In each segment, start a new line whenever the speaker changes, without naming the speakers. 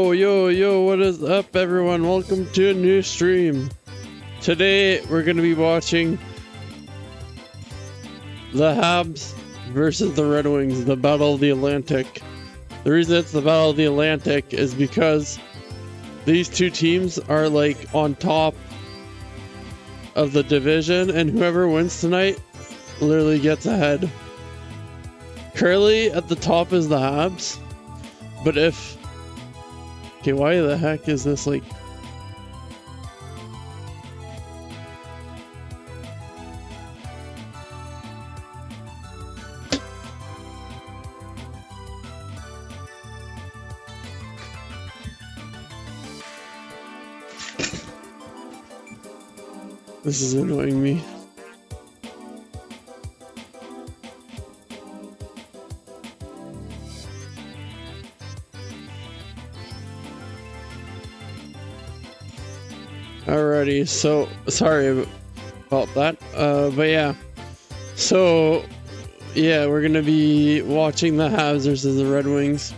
Oh, yo, what is up, everyone? Welcome to a new stream. Today, we're going to be watching the Habs versus the Red Wings, the Battle of the Atlantic. The reason it's the Battle of the Atlantic is because these two teams are like on top of the division, and whoever wins tonight literally gets ahead. Currently, at the top is the Habs, but if... Okay, why the heck is this like... This is annoying me. Alrighty, so sorry about that, but yeah, so yeah, we're gonna be watching the Habs versus the Red Wings,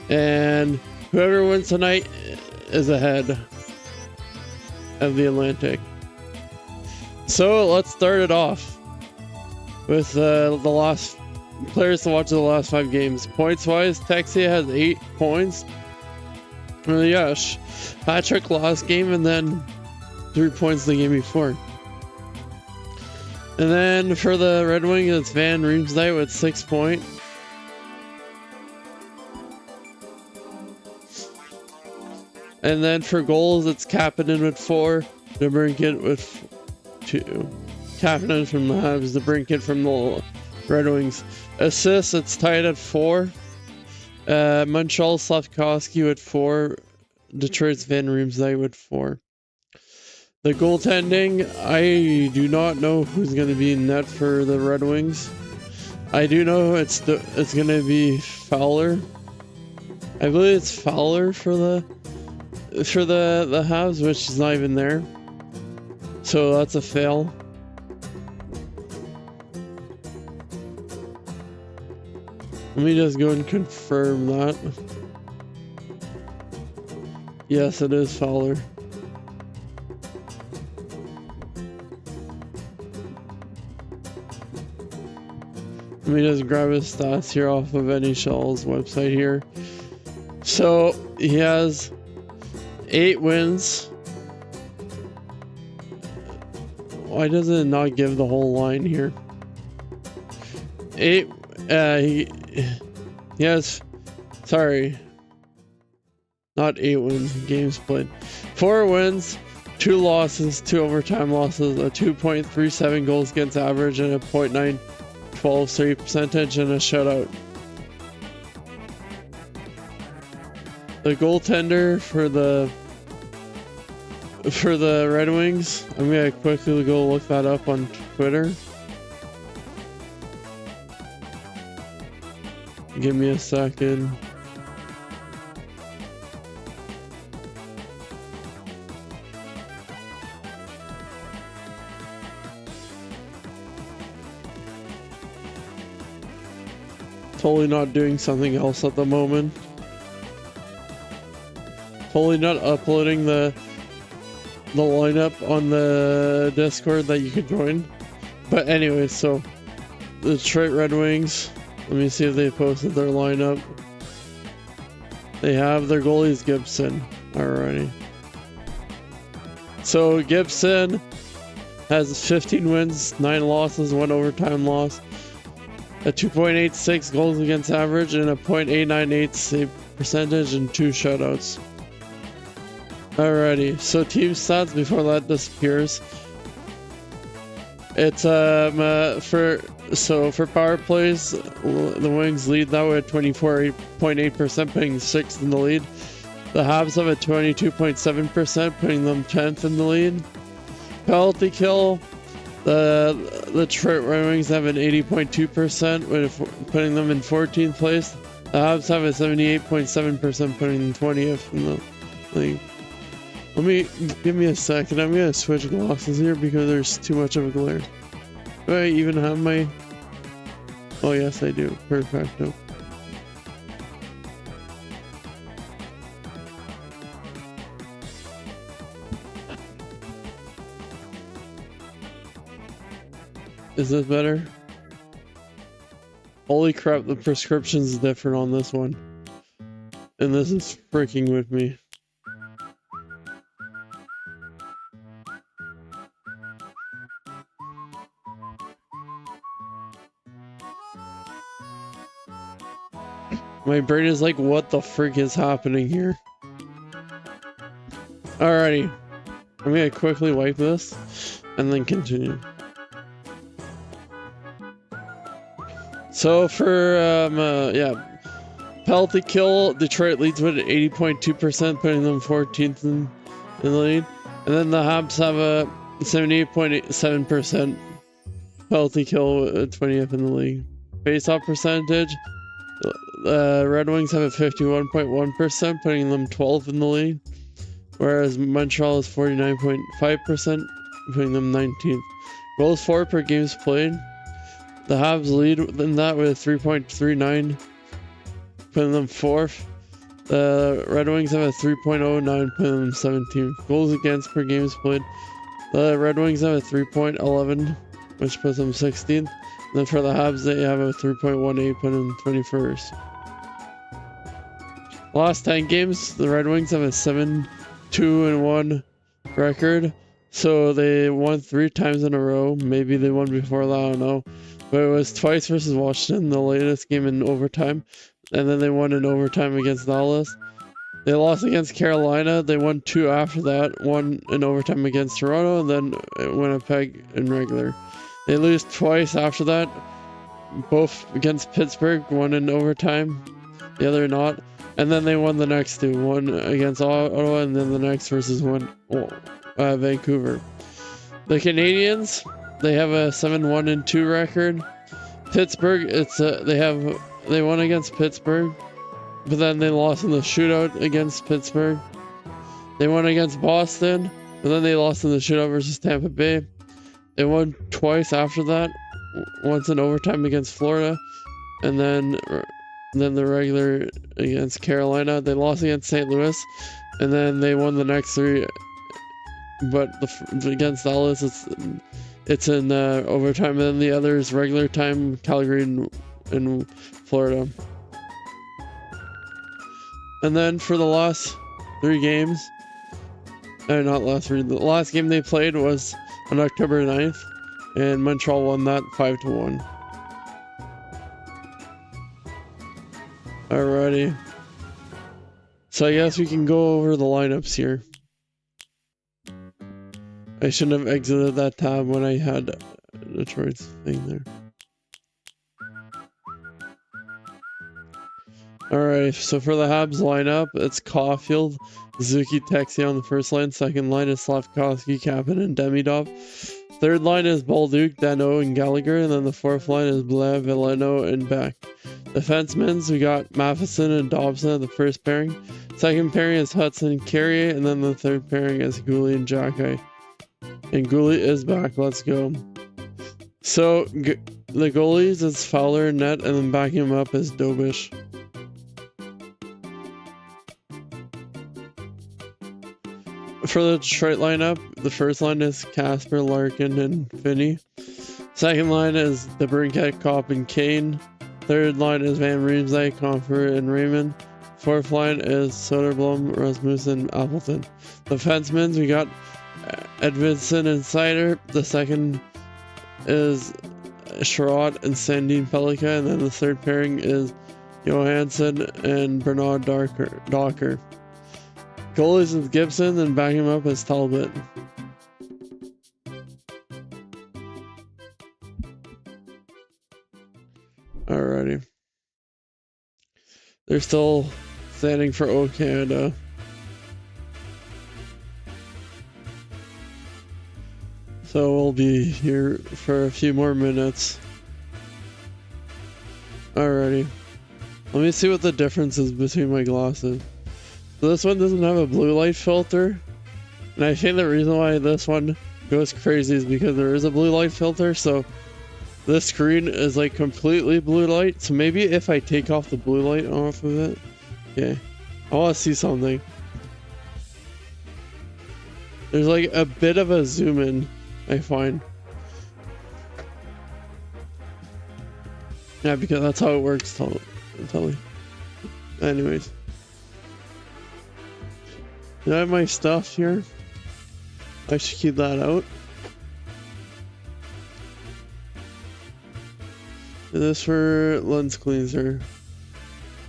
and whoever wins tonight is ahead of the Atlantic. So let's start it off with the last players to watch the last 5 games. Points wise, Texia has 8 points. Yes, Patrick last game, and then 3 points the game before. And then for the Red Wings, it's Van Riemsdyk with 6 points. And then for goals, it's Kapanen with 4, DeBrincat with 2. Kapanen from the Habs, DeBrincat from the Red Wings. Assists, it's tied at 4. Montreal Slafkovsky with 4. Detroit's Van Riemsdyk with 4. The goaltending, I do not know who's going to be in net for the Red Wings. I do know it's going to be Fowler. I believe it's Fowler for the Habs, which is not even there. So that's a fail. Let me just go and confirm that. Yes, it is Fowler. Let me just grab his stats here off of NHL's website here. So he has 8 wins. Why does it not give the whole line here? 8. He has. Sorry. Not 8 wins, games played. 4 wins, 2 losses, 2 overtime losses, a 2.37 goals against average, and a .912 save percentage, and a shutout. The goaltender for the Red Wings, I'm gonna quickly go look that up on Twitter. Give me a second. Totally not doing something else at the moment. Totally not uploading the lineup on the Discord that you could join. But anyway, so the Detroit Red Wings. Let me see if they posted their lineup. They have their goalies Gibson. Alrighty. So Gibson has 15 wins, 9 losses, 1 overtime loss, a 2.86 goals against average, and a .898 save percentage, and 2 shutouts. Alrighty, so team stats before that disappears. It's for power plays, the Wings lead that way at 24.8%, putting 6th in the lead. The Habs have a 22.7%, putting them 10th in the lead. Penalty kill, the Detroit Red Wings have an 80.2%, putting them in 14th place. The Habs have a 78.7%, putting them 20th in the league. Give me a second. I'm gonna switch glasses here because there's too much of a glare. Do I even have my... Oh yes, I do. Perfecto. Is this better? Holy crap, the prescription's different on this one. And this is freaking with me. My brain is like, what the frick is happening here? Alrighty. I'm gonna quickly wipe this and then continue. So for, yeah. Penalty kill, Detroit leads with 80.2%, putting them 14th in the lead. And then the Habs have a 78.7% penalty kill, 20th in the league. Face-off percentage, the Red Wings have a 51.1%, putting them 12th in the league. Whereas Montreal is 49.5%, putting them 19th. Goals for per games played. The Habs lead in that with 3.39, putting them 4th. The Red Wings have a 3.09, putting them 17th. Goals against per games played. The Red Wings have a 3.11, which puts them 16th. And then for the Habs, they have a 3.18, putting them 21st. Last 10 games, the Red Wings have a 7-2-1 record. So they won 3 times in a row. Maybe they won before that, I don't know. But it was twice versus Washington, the latest game in overtime. And then they won in overtime against Dallas. They lost against Carolina. They won 2 after that. 1 in overtime against Toronto, and then Winnipeg in regular. They lose twice after that. Both against Pittsburgh, 1 in overtime, the other not. And then they won the next 2. 1 against Ottawa, and then the next versus Vancouver. The Canadiens, they have a 7-1-2 record. Pittsburgh, they won against Pittsburgh, but then they lost in the shootout against Pittsburgh. They won against Boston, but then they lost in the shootout versus Tampa Bay. They won twice after that, once in overtime against Florida, and then the regular against Carolina. They lost against St. Louis, and then they won the next 3. But against Dallas, it's in overtime, and then the other is regular time, Calgary in Florida. And then for the last 3 games, the last game they played was on October 9th, and Montreal won that 5-1. Alrighty. So I guess we can go over the lineups here. I shouldn't have exited that tab when I had Detroit's thing there. Alright, so for the Habs lineup, it's Caulfield, Zuki, Texie on the first line. Second line is Slavkovsky, Kapanen, and Demidov. Third line is Bolduc, Dano, and Gallagher. And then the fourth line is Blair, Villano, and Beck. Defensemen, we got Matheson and Dobson at the first pairing. Second pairing is Hudson and Carrier. And then the third pairing is Gouli and Jacki. And Gouli is back. Let's go. So the goalies is Fowler and Net, and then backing him up is Dobish. For the Detroit lineup, the first line is Casper, Larkin, and Finney. Second line is DeBrincat, Kopp, and Kane. Third line is Van Riemsdyk, Comfort, and Raymond. Fourth line is Soderblom, Rasmussen, and Appleton. Defensemen, we got Edvidson and Sider. The second is Sherratt and Sandin Pellikka, and then the third pairing is Johansson and Bernard Docker. Goalies is Gibson, and backing him up is Talbot. Alrighty. They're still standing for O Canada. So we'll be here for a few more minutes. Alrighty. Let me see what the difference is between my glasses. So this one doesn't have a blue light filter. And I think the reason why this one goes crazy is because there is a blue light filter. So this screen is like completely blue light. So maybe if I take off the blue light off of it. Okay. I want to see something. There's like a bit of a zoom in, I find. Yeah, because that's how it works, Telly. Anyways. Do I have my stuff here? I should keep that out. Is this for lens cleanser?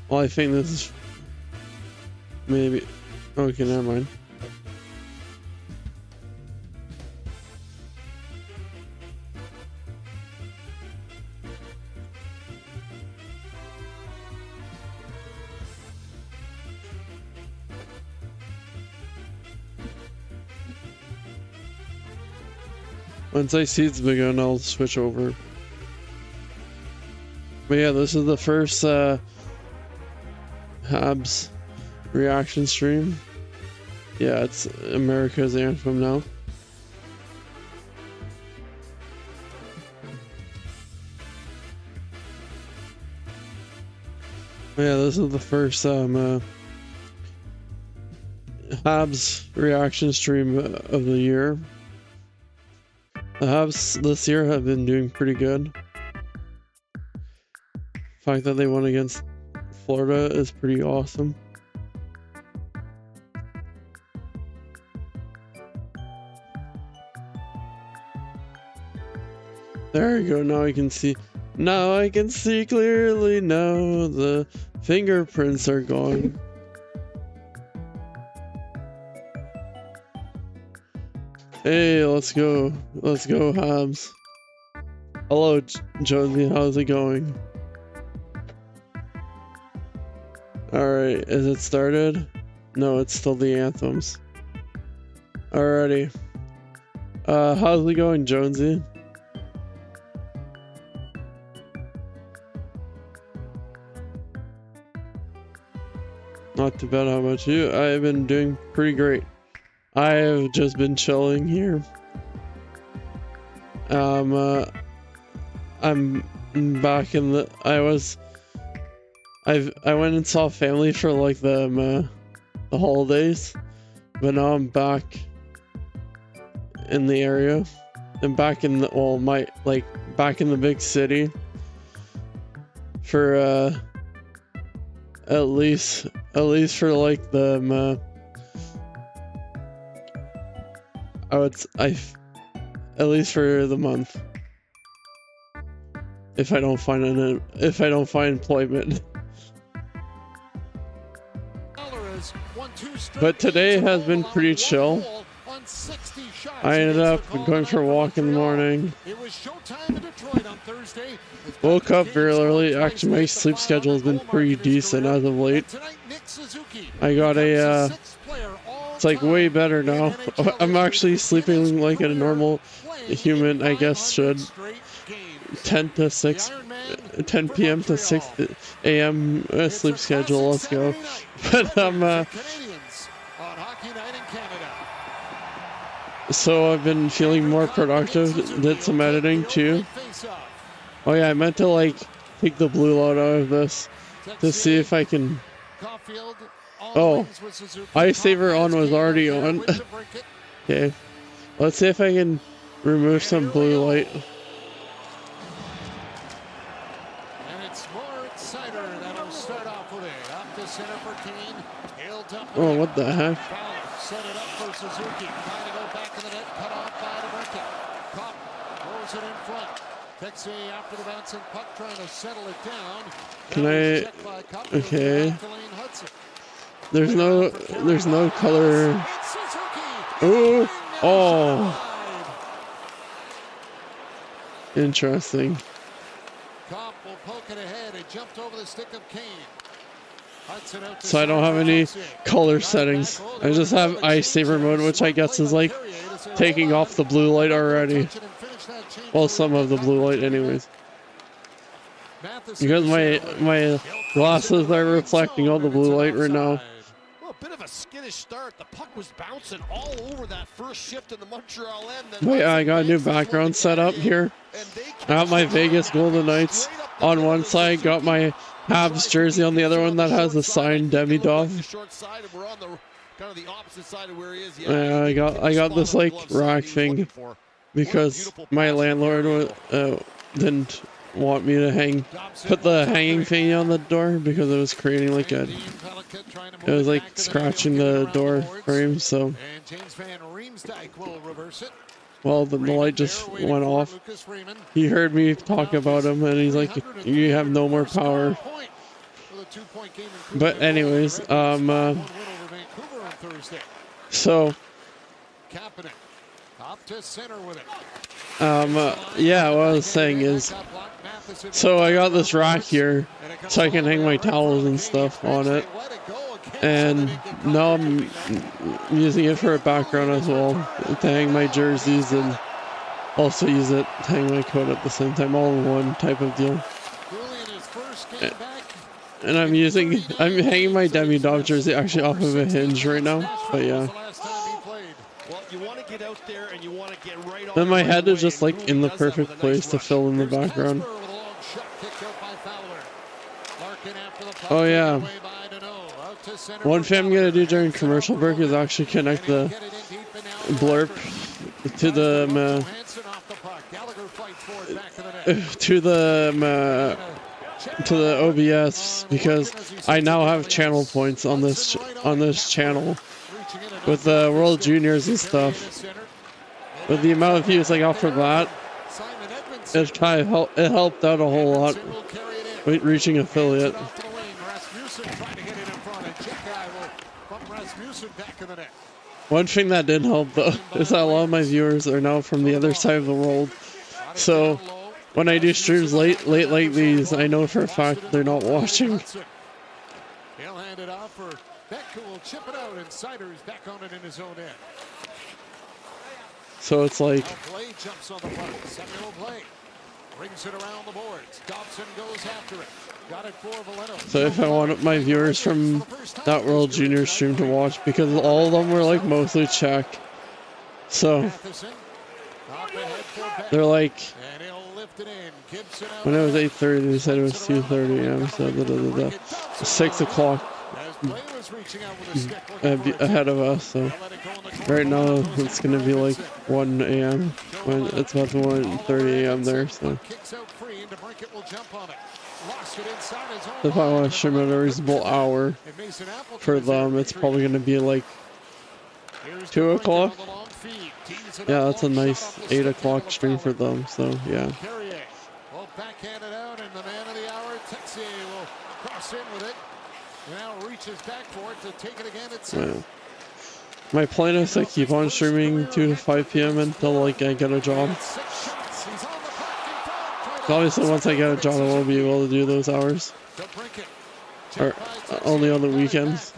Well, I think this is maybe. Okay, never mind. Once I see it's big enough, I'll switch over. But yeah, this is the first Habs reaction stream. Yeah, it's America's anthem now. But yeah, this is the first Habs reaction stream of the year. The Habs this year have been doing pretty good. The fact that they won against Florida is pretty awesome. There you go, now I can see. Now I can see clearly now the fingerprints are gone. Hey, let's go. Let's go, Habs. Hello, Jonesy. How's it going? Alright, is it started? No, it's still the anthems. Alrighty. How's it going, Jonesy? Not too bad. How about you? I've been doing pretty great. I have just been chilling here. I'm back in the. I went and saw family for like the holidays, but now I'm back in the area. I'm back in the back in the big city for at least for like the at least for the month. If I don't find employment. But today has been pretty chill. I ended up going for a walk in the morning. Woke up very early. Actually, my sleep schedule has been pretty decent as of late. I got a it's like way better now. I'm actually sleeping like a normal human, I guess, should. 10 p.m. to 6 a.m. Sleep schedule. Let's go. But so I've been feeling more productive. Did some editing too. Oh yeah, I meant to like take the blue light out of this to see if I can. Oh, Ice Saver on was already on. Okay, let's see if I can remove some blue light. Oh, what the heck?
Set it up for Suzuki. Trying to go back in the net. Cut off by DeMarco. Kopp throws it in front. Pixie after the bouncing puck, trying to settle it down.
Can I? Okay. There's no color. Oh. Interesting.
Kopp will poke it ahead. It jumped over the stick of Kane.
So I don't have any color settings. I just have Ice Saver mode, which I guess is like taking off the blue light already. Well, some of the blue light anyways. Because my glasses are reflecting all the blue light right now.
Well, a bit of a skittish start. The puck was bouncing all over that first shift in the Montreal end.
Wait, I got a new background set up here. I got my Vegas Golden Knights on one side, got my Habs jersey on the other one that has a signed Demidov. Yeah, I got this like rack thing because my landlord didn't want me to put the hanging thing on the door because it was creating like it was like scratching the door frame. So, well, then the light just went off. He heard me talk about him and he's like, "You have no more power." But anyways, so yeah, what I was saying is, so I got this rack here so I can hang my towels and stuff on it, and now I'm using it for a background as well, to hang my jerseys and also use it to hang my coat at the same time, all in one type of deal. And I'm hanging my Demi-Dov jersey actually off of a hinge right now, but yeah. Then my head is just like in the perfect place to fill in the background. Oh yeah. One thing I'm gonna do during commercial break is actually connect the blurb to the OBS, because I now have channel points on this channel with the World Juniors and stuff. With the amount of views I got for that, it helped out a whole lot with reaching affiliate. One thing that did help though is that a lot of my viewers are now from the other side of the world. So when I do streams late like these, I know for a fact they're not watching.
He'll hand it off for Beck, who will chip it out, and Siders back on it in his own end.
So it's like,
Play jumps on the puck. Samuel Play brings it around the boards. Dobson goes after it. Got it for Valeno.
So if I want my viewers from that World Junior stream to watch, because all of them were like mostly Czech, so they're like, when it was 8:30, they said it was 2:30 a.m. So 6 o'clock ahead of us. So right now it's gonna be like 1 a.m. when it's about to 1:30 a.m. there. So if I want to stream at a reasonable hour for them, it's probably gonna be like 2 o'clock. Yeah, that's a nice 8 o'clock stream for them. So yeah.
Backhand it out, and the man of the hour, Texier, will cross in with it. Now reaches back for it to take it again. It's
my plan is to keep on streaming 2 to 5 p.m. until like I get a job. Obviously, once I get a job, I won't be able to do those hours, or only on the weekends.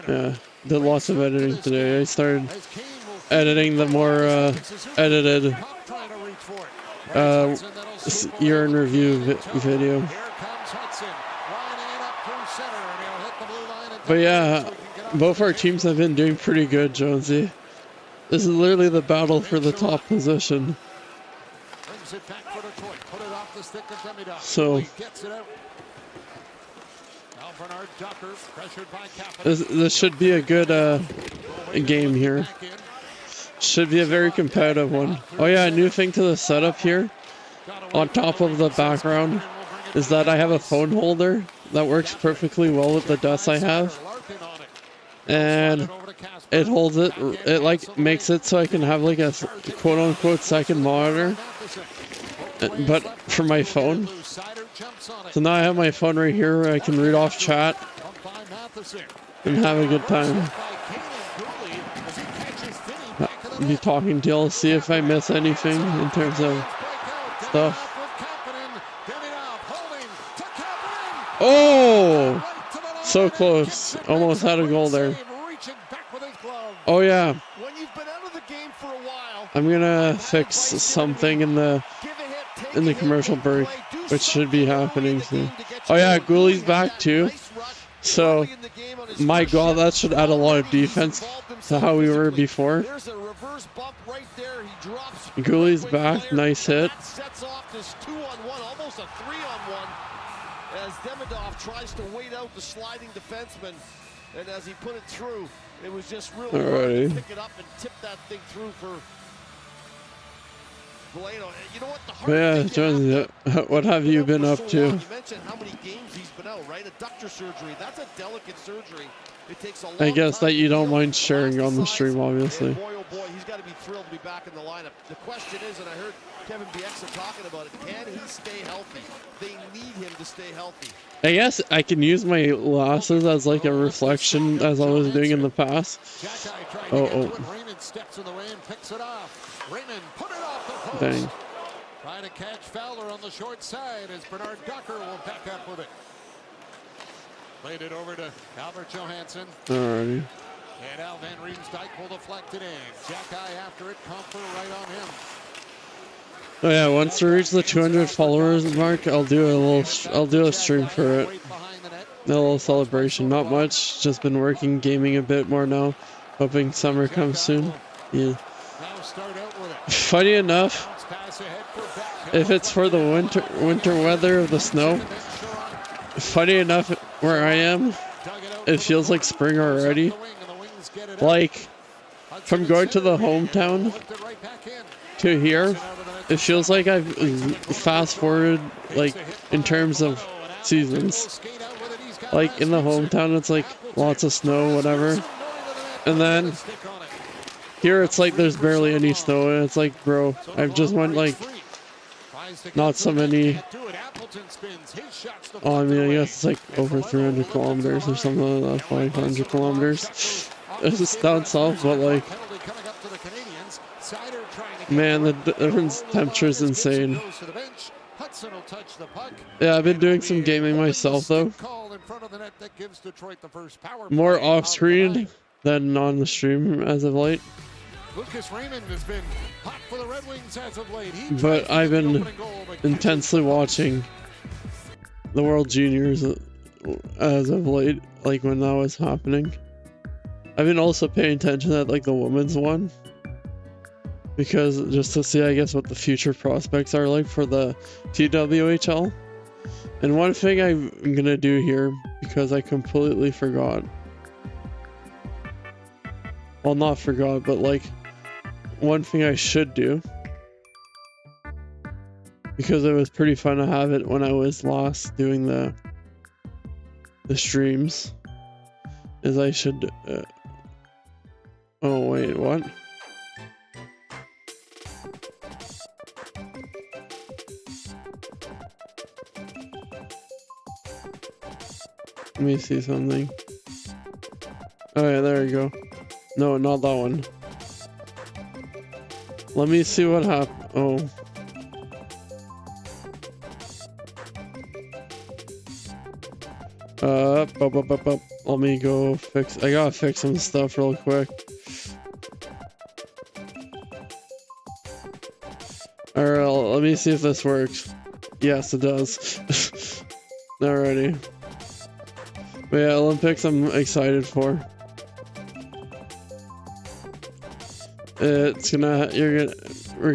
Yeah, did lots of editing today. I started editing the more edited year in review video. But yeah, both our teams have been doing pretty good, Jonesy. This is literally the battle for the top position. So this should be a good game here. Should be a very competitive one. Oh yeah, a new thing to the setup here on top of the background is that I have a phone holder that works perfectly well with the desk I have, and it holds it, like makes it so I can have like a quote unquote second monitor, but for my phone. So now I have my phone right here where I can read off chat and have a good time. Be talking to y'all, see if I miss anything in terms of stuff. Oh, so close, almost had a goal there. Oh yeah, I'm gonna fix something in the commercial break, which should be happening soon. Oh yeah, Gooley's back too. So my God, that should add a lot of defense to how we were before. Gooley's back, nice hit.
Sets off this 2-on-1, almost a 3-on-1, as Demidov tries to wait out the sliding defenseman, and as he put it through, it was just really hard to pick it up and tip that thing through for Valeno, you know what? The
But yeah,
hard thing you
John, what have you been up to?
You mentioned how many games he's been out, right? Adductor surgery. That's a delicate surgery. It takes a long
I guess
time
that you
to
don't
heal.
mind sharing on the stream, obviously.
And boy, oh boy, he's got to be thrilled to be back in the lineup. The question is, and I heard Kevin Bieksa talking about it, can he stay healthy? They need him to stay healthy.
I guess I can use my losses as like a reflection as I was doing in the past. Oh.
Raymond steps in the way and picks it off. Raymond put it off the post.
Dang.
Trying to catch Fowler on the short side as Bernard Docker will back up with it. Played it over to Albert Johansson.
Alrighty.
And Al Van Riemsdyk will deflect it in. Jack after it, Comfer right on him.
Oh yeah, once we reach the 200 followers mark, I'll do a stream for it. A little celebration. Not much. Just been working, gaming a bit more now. Hoping summer comes soon. Yeah. Funny enough, if it's for the winter weather of the snow, funny enough, where I am, it feels like spring already. Like, from going to the hometown to here, it feels like I've fast forwarded, like, in terms of seasons. Like, in the hometown, it's like lots of snow, whatever. And then here, it's like there's barely any snow, and it's like, bro, I've just went, like, not so many. Oh, I mean, I guess it's like over 300 kilometers or something like that, 500 kilometers. It's just down south, but like, man, the difference temperature is insane. Yeah, I've been doing some gaming myself though. More off screen than on the stream as of late.
Lucas Raymond has been hot for the Red Wings as of late.
But I've been intensely watching the World Juniors as of late, like when that was happening. I've been also paying attention at like the women's one, because just to see, I guess, what the future prospects are like for the TWHL. And one thing I'm gonna do here, because I completely forgot. Well, not forgot, but like, one thing I should do, because it was pretty fun to have it when I was last doing the streams, is I should oh wait, what? Let me see something. Oh yeah, there we go. No, not that one. Let me see what happened. Oh. Let me go fix. I gotta fix some stuff real quick. Alright, let me see if this works. Yes, it does. Alrighty. But yeah, Olympics I'm excited for. We're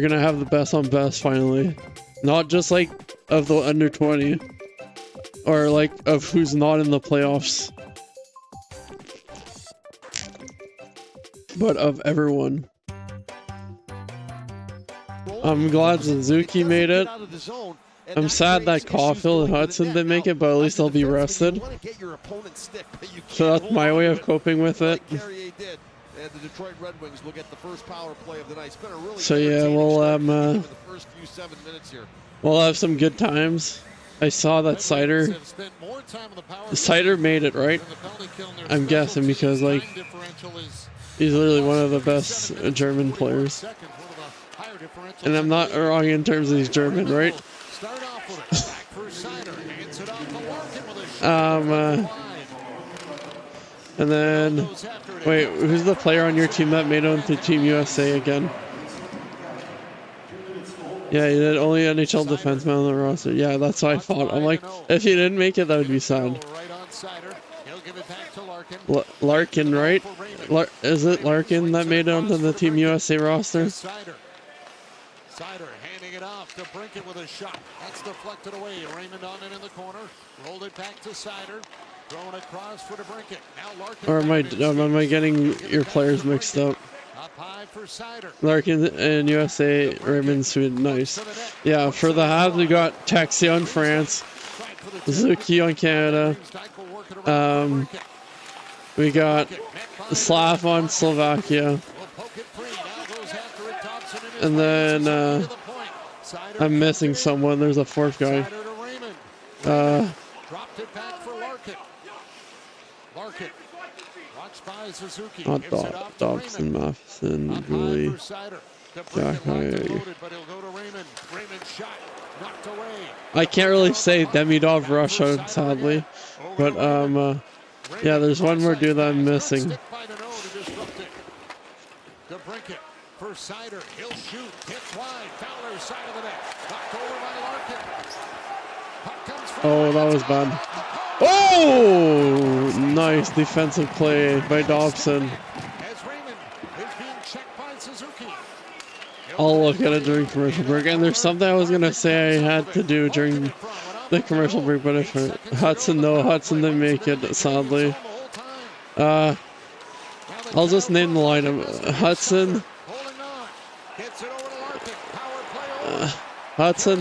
gonna have the best on best finally. Not just like of the under 20. Or like of who's not in the playoffs. But of everyone. I'm glad Suzuki made it. I'm sad that Caulfield and Hudson didn't make it, but at least they'll be rested. So that's my way of coping with it.
And the Detroit Red Wings will get the first power play of the night. It's been a really
so yeah, we'll have some good times. I saw that Sider made it, right? I'm guessing, because like he's literally one of the best German players. And I'm not wrong in terms of he's German, right? And then, wait, who's the player on your team that made him to Team USA again? Yeah, he did only NHL defenseman on the roster. Yeah, that's what I thought. I'm like, if he didn't make it, that would be sad. Larkin, right? Is it Larkin that made it onto the Team USA roster?
Sider handing it off to Brinket with a shot. That's deflected away. Raymond on it in the corner. Rolled it back to Sider. Throwing across for DeBrincat. Now Larkin.
Or am I getting your players mixed up?
high for Seider.
Larkin and USA, Raymond, Sweden. Nice. Yeah, for the Habs, we got Taxi on France, Zuki on Canada. We got Slav on Slovakia. And then I'm missing someone. There's a fourth guy.
Dropped it back for Larkin. Larkin. Watched by Suzuki.
Not Dobson, Matheson, Dooley, Jack. I can't really say Demidov Russia, sadly. But, yeah, there's one more dude that I'm missing.
For Seider, he'll shoot, hits wide, Fowler's side of the net, knocked over by Larkin. Puck comes from
Oh, that was bad. Oh, nice defensive play by Dobson.
As Raymond is being checked by Suzuki.
I'll look at it during commercial break. And there's something I was gonna say I had to do during the commercial break, but if Hudson didn't make it, sadly. I'll just name the lineup. Hudson,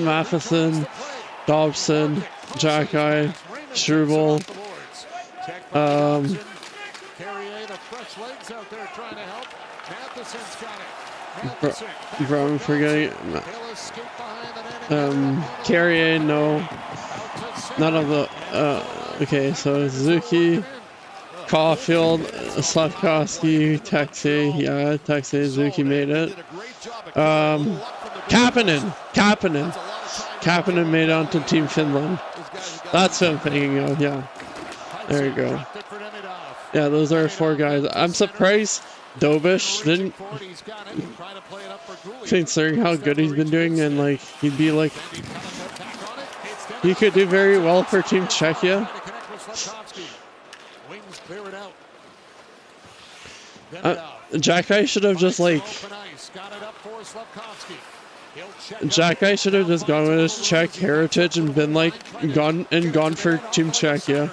Matheson, Dobson, Jacky, Struble, I'm forgetting. Carrier, no. None of the. Okay, so Suzuki, Caulfield, Slavkovsky, Taxi. Yeah, Taxi, Suzuki made it. Kapanen made it onto Team Finland. That's what I'm thinking of, yeah. There you go. Yeah, those are 4 guys. I'm surprised Dobish didn't, considering how good he's been doing, and like, he'd be like, he could do very well for Team Czechia. Jacky should have just like, Jacky should have just gone with his Czech heritage and been like, gone for Team Czechia.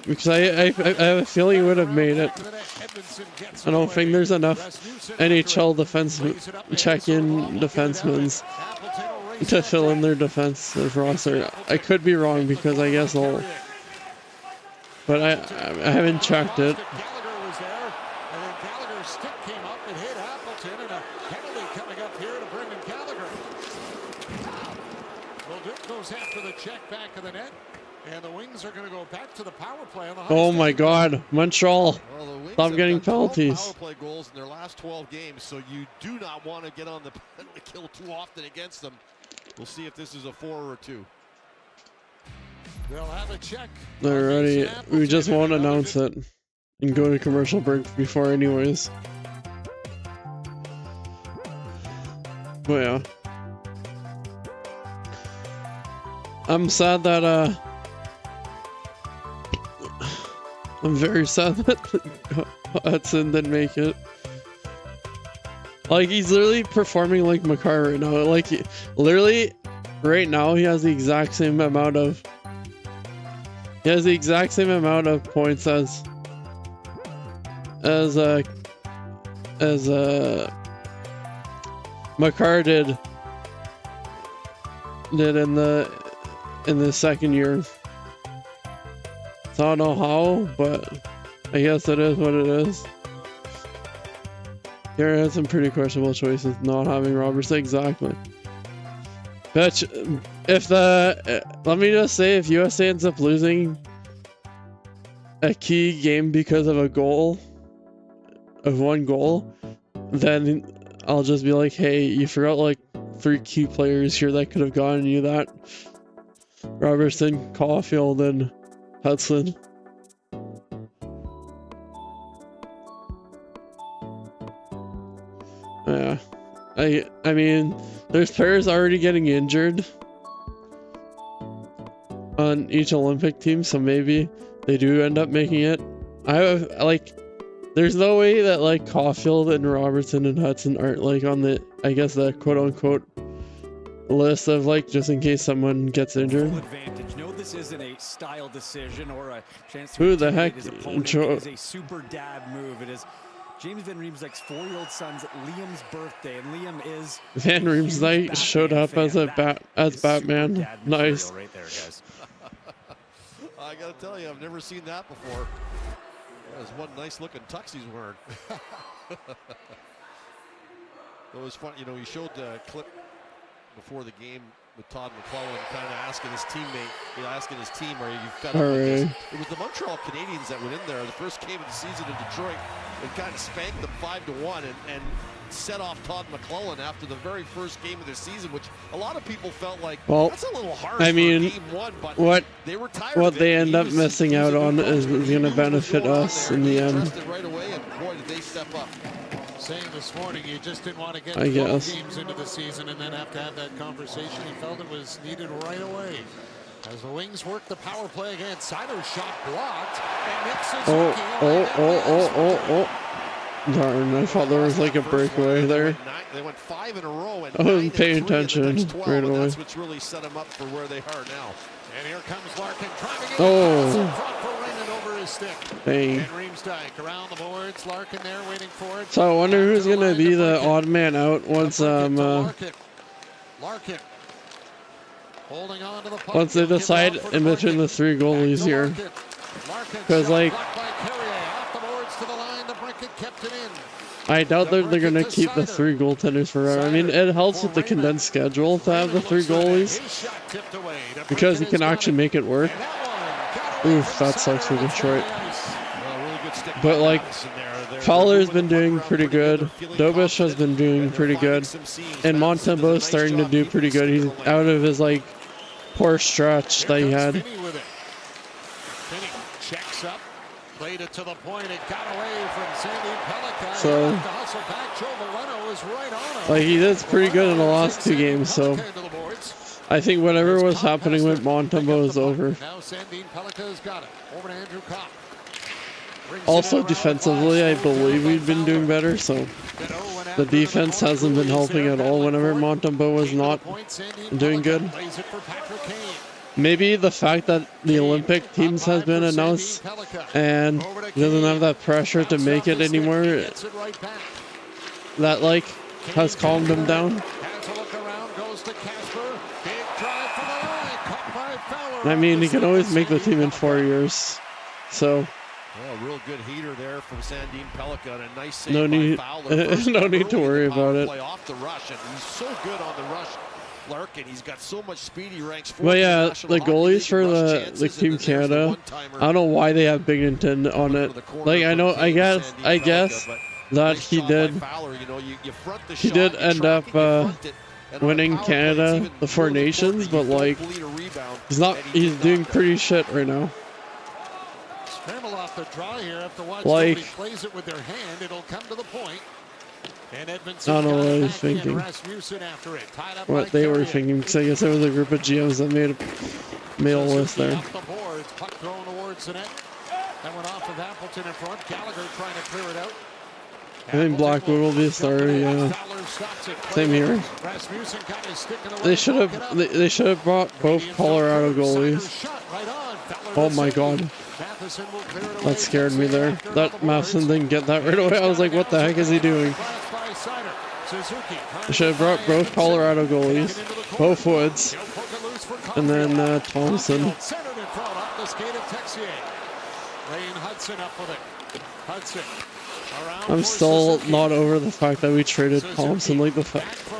Because I have a feeling he would have made it. I don't think there's enough NHL Czechian defensemen to fill in their defensive roster. I could be wrong because I guess I'll... But I haven't checked it.
And the Wings are going to go back to the power play on the
oh my God, Montreal! Stop getting penalties.
Power play goals in their last 12 games, so you do not want to get on the penalty kill too often against them. We'll see if this is a 4 or a 2.
They'll have a check.
They're ready. We just won't announce it and go to commercial break before, anyways. But yeah, I'm sad that I'm very sad that Hudson didn't make it. Like, he's literally performing like Makar right now. Like, literally, right now, he has the exact same amount of... He has the exact same amount of points as Makar did in the second year. So I don't know how, but I guess it is what it is. Here had some pretty questionable choices, not having Robertson. Exactly. But if let me just say, if USA ends up losing a key game because of one goal, then I'll just be like, hey, you forgot like 3 key players here that could have gotten you that. Robertson, Caulfield, and Hudson. Yeah, I mean, there's players already getting injured on each Olympic team, so maybe they do end up making it. There's no way that like Caulfield and Robertson and Hudson aren't like on the, I guess, the quote unquote list of like just in case someone gets injured.
Advantage. No, this isn't a style decision or a chance to
Who the heck?
his opponent. It is a super dad move. It is James Van Riemsdyk's 4-year-old son's Liam's birthday, and Liam is
Van Riemsdyk showed up as a Batman. Nice.
Right there, guys.
I gotta tell you, I've never seen that before. There's one nice looking tux he's wearing. It was fun, you know, he showed the clip before the game with Todd McLellan kind of asking his teammate, asking his team, are you fed up with this? It was the Montreal Canadiens that went in there the first game of the season in Detroit and kind of spanked them 5-1 and set off Todd McLellan after the very first game of the season, which a lot of people felt like, well, that's a little harsh for game one, but
what
they were tired
what
of it.
they end up missing out on is going to benefit us in the end.
Right away, and boy, did they step up.
Saying this morning you just didn't want to get 12 teams into the season and then have to have that conversation. He felt it was needed right away. As the Wings work the power play again, Sider's shot blocked, and Nick Suzuki.
Oh. Darn, I thought there was like a breakaway there.
They went 5 in a row, and
I wasn't paying attention right away.
That's what's really set them up for where they are now.
And here comes Larkin trying to get
oh.
over his stick.
Dang.
And Riemsdyk around the boards. Larkin there waiting for it.
So I wonder who's gonna be the odd man out once
Larkin holding on to the puck.
Once they decide in between the 3 goalies here. Because like I doubt they're gonna keep the 3 goaltenders forever. I mean, it helps with the condensed schedule to have the 3 goalies because you can actually make it work. Oof, that sucks for Detroit. But like, Fowler's been doing pretty good. Dobish has been doing pretty good, and Montembeau's starting to do pretty good. He's out of his like poor stretch that he had.
Checks up, played it to the point. It got away from Sandy Pellica.
So, like, he did pretty good in the last 2 games. So, I think whatever was happening with Montembeau is over.
Now Sandy Pellica's got it. Over to Andrew Kopp.
Also, defensively, I believe we've been doing better. So, the defense hasn't been helping at all whenever Montembeau was not doing good. Maybe the fact that the Olympic teams has been announced and he doesn't have that pressure to make it anymore, that like has calmed him down. I mean, he can always make the team in 4 years, so.
Yeah, real good heater there from Sandin Pellica, and a nice save
no need,
by Fowler.
no need to worry about it.
Off the rush, and he's so good on the rush. Larkin, he's got so much speed. He ranks 4th.
Well, yeah, the goalies for the Team Canada, I don't know why they have Binghamton on it. Like, I guess that he did end up winning Canada the 4 Nations, but like he's doing pretty shit right now.
Scramble off the draw here after watching
like,
he plays it with their hand. It'll come to the point. And
I don't know what I was thinking. What they were thinking, because I guess there was a group of GMs that made a list there.
Puck thrown towards the net. That went off of Appleton in front. Gallagher trying to clear it out.
I think Blackwood will be a starter, yeah. Same here. They should have brought both Colorado goalies. Oh my god. That scared me there. That Matheson didn't get that right away. I was like, what the heck is he doing? They should have brought both Colorado goalies, both Woods, and then Thompson. I'm still not over the fact that we traded Thompson. Like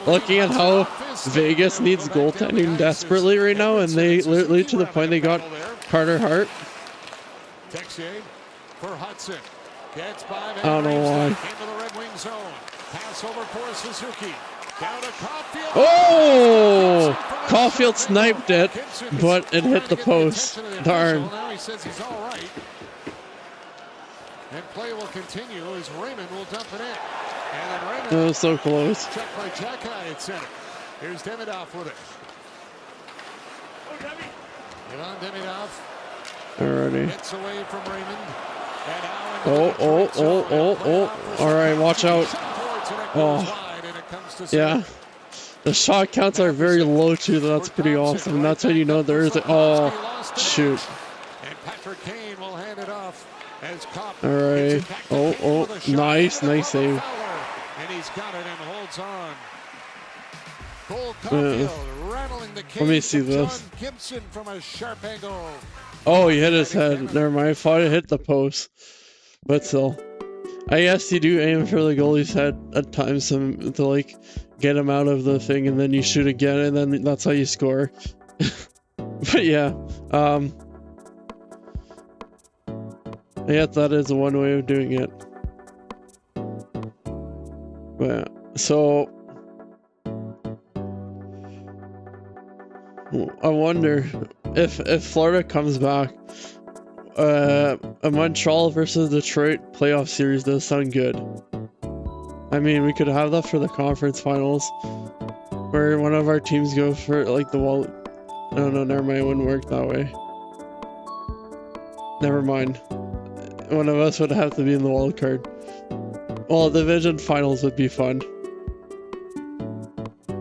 looking at how Vegas needs goaltending desperately right now, and they literally to the point they got Carter Hart.
Texier for Hudson. Gets by
I don't know why.
Into the Red Wing zone. Pass over for Suzuki. Down to Caulfield.
Oh! Caulfield sniped it, but it hit the post. Darn.
Now he says he's all right. And play will continue as Raymond will dump it in. And then Raymond.
It was so close.
Checked by Jacky at center. Here's Demidov with it. Ivan Demidov.
Alrighty.
Gets away from Raymond.
Oh. Alright, watch out. Oh. Yeah. The shot counts are very low too. That's pretty awesome. That's how you know there is. Oh, shoot.
And Patrick Kane will hand it off as Kopp.
All right. Oh, nice save.
And he's got it and holds on. Cole Caulfield rattling the cage.
Let me see this.
John Gibson from a sharp angle.
Oh, he hit his head. Never mind. I thought it hit the post, but still. I guess you do aim for the goalie's head at times to like get him out of the thing, and then you shoot again, and then that's how you score. But yeah, I guess that is one way of doing it. But so I wonder if Florida comes back. A Montreal versus Detroit playoff series does sound good. I mean, we could have that for the conference finals, where one of our teams go for like the wall. No, never mind. It wouldn't work that way. Never mind. One of us would have to be in the wild card. Well, division finals would be fun.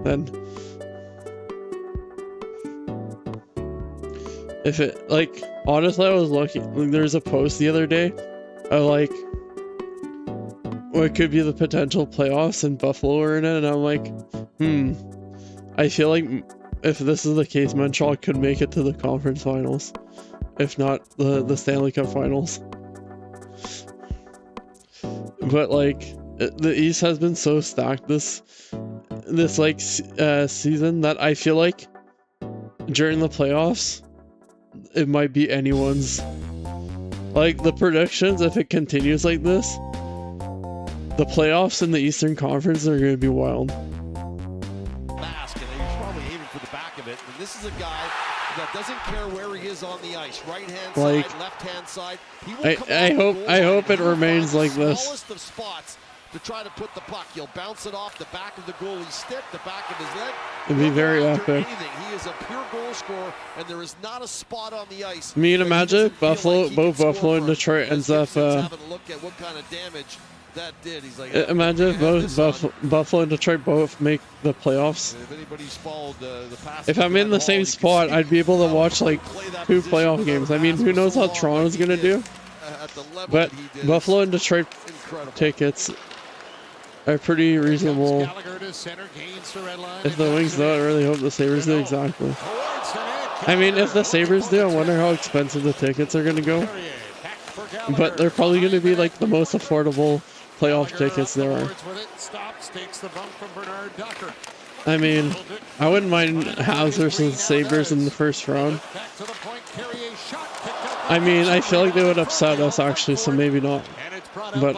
Then, if it like honestly, I was looking. Like, there's a post the other day of like what could be the potential playoffs, and Buffalo are in it, and I'm like, I feel like if this is the case, Montreal could make it to the conference finals, if not the Stanley Cup finals. But like the East has been so stacked this like season that I feel like during the playoffs it might be anyone's. Like the predictions, if it continues like this, the playoffs in the Eastern Conference are going to be wild.
Mask, and he's probably aiming for the back of it. And this is a guy that doesn't care where he is on the ice, right hand
like,
side, left hand side. He will
I hope it remains like this.
Smallest of spots to try to put the puck. He'll bounce it off the back of the goalie's stick, the back of his leg.
It'd be very epic.
He is a pure goal scorer, and there is not a spot on the ice.
Me and Imagine both Buffalo and Detroit ends up.
Having a look at what kind of damage that did. He's like,
imagine both Buffalo and Detroit both make the playoffs.
If anybody's followed the past,
if I'm in the same spot, I'd be able to watch like 2 playoff games. I mean, who knows how Toronto's gonna do? But Buffalo and Detroit tickets are pretty reasonable. If the Wings do, I really hope the Sabres do. Exactly. I mean, if the Sabres do, I wonder how expensive the tickets are gonna go. But they're probably going to be like the most affordable playoff tickets there are. I mean, I wouldn't mind Habs versus Sabres in the first round. I mean, I feel like they would upset us actually, so maybe not. But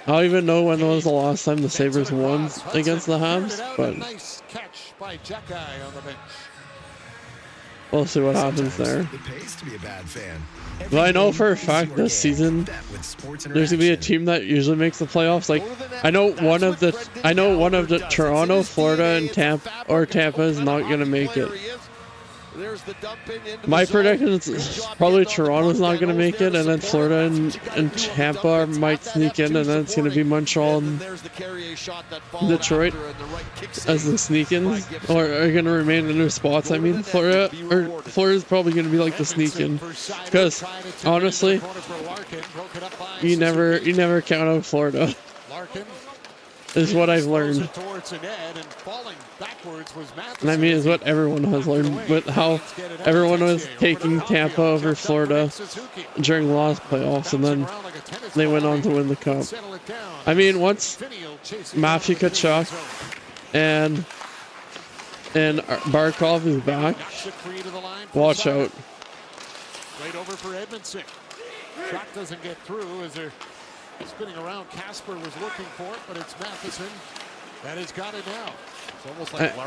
I don't even know when was the last time the Sabres won against the Habs, but we'll see what happens there. But I know for a fact this season there's gonna be a team that usually makes the playoffs. Like I know one of the Toronto, Florida, and Tampa is not gonna make it. My prediction is probably Toronto's not gonna make it, and then Florida and Tampa might sneak in, and then it's gonna be Montreal and Detroit as the sneak-ins, or are gonna remain in their spots. I mean, Florida's probably gonna be like the sneak-in, because honestly, you never count on Florida. Is what I've learned. And I mean, is what everyone has learned, but how everyone was taking Tampa over Florida during the last playoffs, and then they went on to win the cup. I mean, once Matthew Tkachuk and Barkov is back, watch out.
Right over for Edmondson. Shot doesn't get through as they're spinning around. Casper was looking for it, but it's Matheson that has got it now.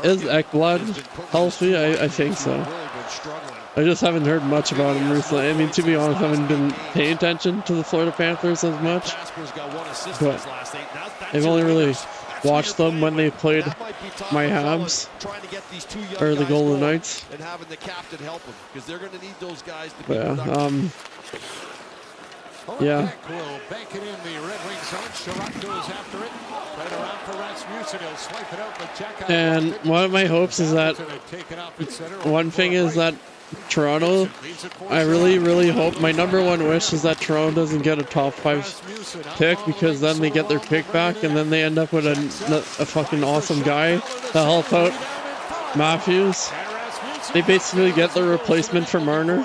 Is Ekblad healthy? I think so. I just haven't heard much about him recently. I mean, to be honest, I haven't been paying attention to the Florida Panthers as much. But I've only really watched them when they played my Habs or the Golden Knights. But yeah, Yeah.
Will bank it in the Red Wings zone. Sherratt goes after it. Right around for Rasmussen. He'll swipe it out, but Jack
And one of my hopes is that one thing is that Toronto, I really hope, my number one wish is that Toronto doesn't get a top 5 pick, because then they get their pick back and then they end up with a fucking awesome guy to help out Matthews. They basically get the replacement for Marner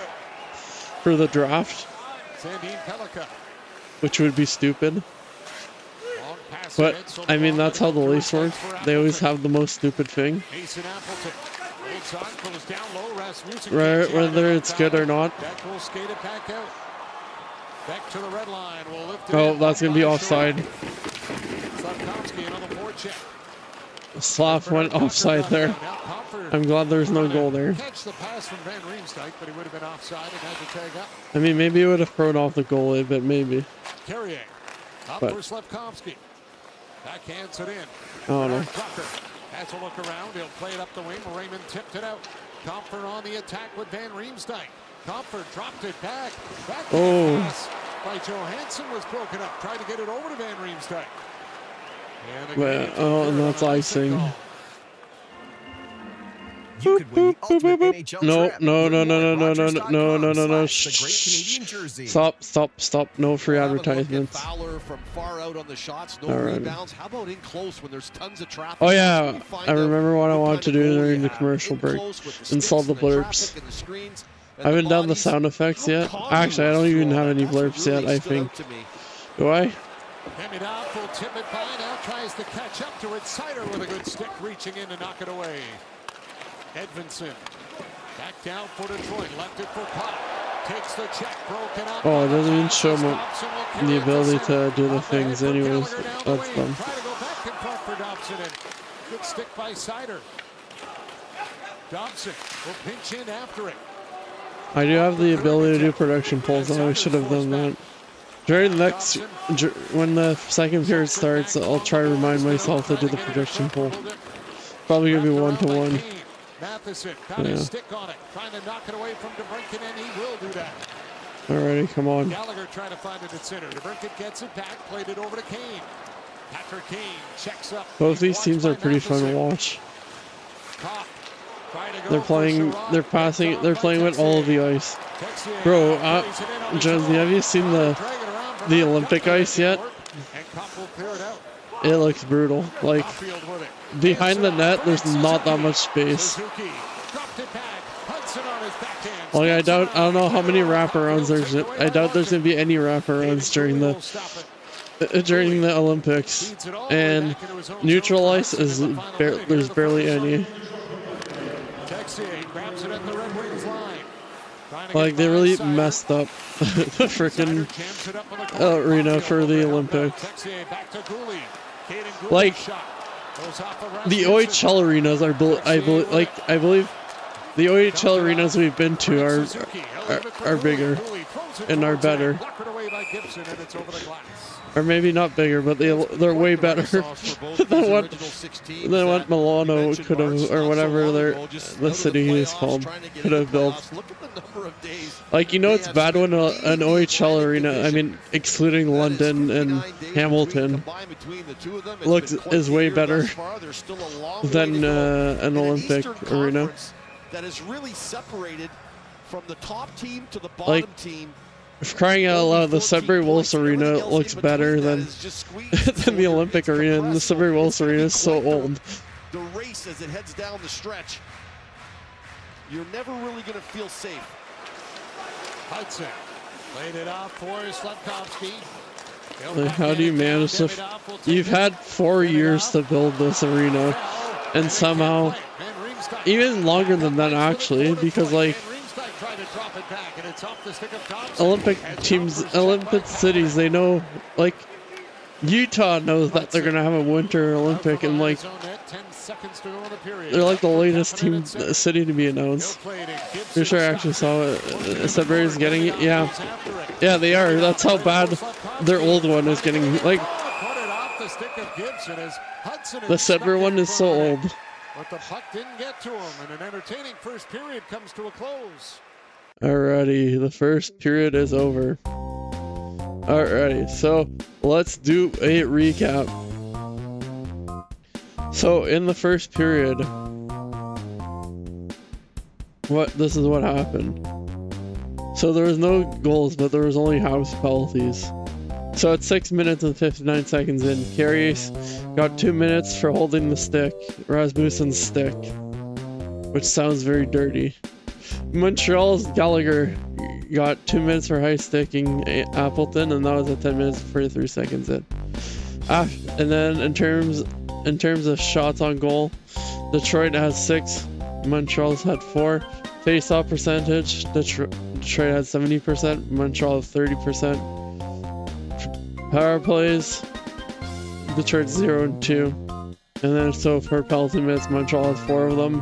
for the draft, which would be stupid. But I mean, that's how the Leafs work. They always have the most stupid thing, right? Whether it's good or not. Oh, that's gonna be offside. Slap went offside there. I'm glad there's no goal there. I mean, maybe it would have thrown off the goalie, but maybe. But
backhands it in.
Oh no.
Has a look around. He'll play it up the wing. Raymond tipped it out. Comfort on the attack with Van Riemsdyk. Comfort dropped it back. Pass by Johansson was broken up. Tried to get it over to Van Riemsdyk.
And that's icing.
You could win the ultimate NHL trip.
No. Stop. No free advertisements.
Fowler from far out on the shots, no rebounds. How about in close when there's tons of traffic?
Oh yeah, I remember what I wanted to do during the commercial break. Install the blurbs. I haven't done the sound effects yet. Actually, I don't even have any blurbs yet, I think. Do I?
Demidov will tip it by, now tries to catch up to it. Sider with a good stick, reaching in to knock it away. Edvinsson back down for Detroit, left it for Pop. Takes the check, broken up.
Oh, it doesn't even show them the ability to do the things anyways. That's dumb.
Try to go back in front for Dobson, and good stick by Sider. Dobson will pinch in after it.
I do have the ability to do production polls, and I should have done that. During the next, when the second period starts, I'll try to remind myself to do the production poll. Probably gonna be 1-to-1.
Matheson got his stick on it, trying to knock it away from DeBrincat, and he will do that.
Alrighty, come on.
Gallagher trying to find it at center. DeBrincat gets it back, played it over to Kane. Patrick Kane checks up.
Both these teams are pretty fun to watch. They're playing, they're passing, they're playing with all of the ice. Bro, Jonesy, have you seen the Olympic ice yet? It looks brutal. Like, behind the net, there's not that much space. Like, I don't know how many wraparounds there's. I doubt there's gonna be any wraparounds during the Olympics. And neutral ice is there's barely any. Like, they really messed up the freaking arena for the Olympics. Like, the OHL arenas are, I believe the OHL arenas we've been to are bigger and are better. Or maybe not bigger, but they're way better than what Milano could have, or whatever the city is called, could have built. Like, you know, it's bad when an OHL arena, I mean, excluding London and Hamilton, is way better than an Olympic arena.
That is really separated from the top team to the bottom team.
If crying out loud, the Sudbury Wolves Arena looks better than the Olympic Arena, and the Sudbury Wolves Arena is so old.
The race as it heads down the stretch, you're never really going to feel safe.
Hudson laid it off for Slavkovsky.
Like, how do you manage to? You've had 4 years to build this arena, and somehow, even longer than that actually, because like, Olympic teams, Olympic cities, they know, like, Utah knows that they're gonna have a winter Olympic, and like, they're like the latest city to be announced. Pretty sure I actually saw it. Sudbury's getting it. Yeah, they are. That's how bad their old one is getting. Like, the Sudbury one is so old.
But the puck didn't get to him, and an entertaining first period comes to a close.
Alrighty, the first period is over. Alrighty, so let's do a recap. So in the first period, this is what happened. So there was no goals, but there was only house penalties. So at 6 minutes and 59 seconds in, Carey's got 2 minutes for holding the stick, Rasmussen's stick, which sounds very dirty. Montreal's Gallagher got 2 minutes for high sticking Appleton, and that was at 10 minutes and 43 seconds in. And then in terms of shots on goal, Detroit has 6, Montreal's had 4. Face-off percentage, Detroit had 70%, Montreal 30%. Power plays, Detroit 0 and 2. And then so for penalty minutes, Montreal has 4 of them.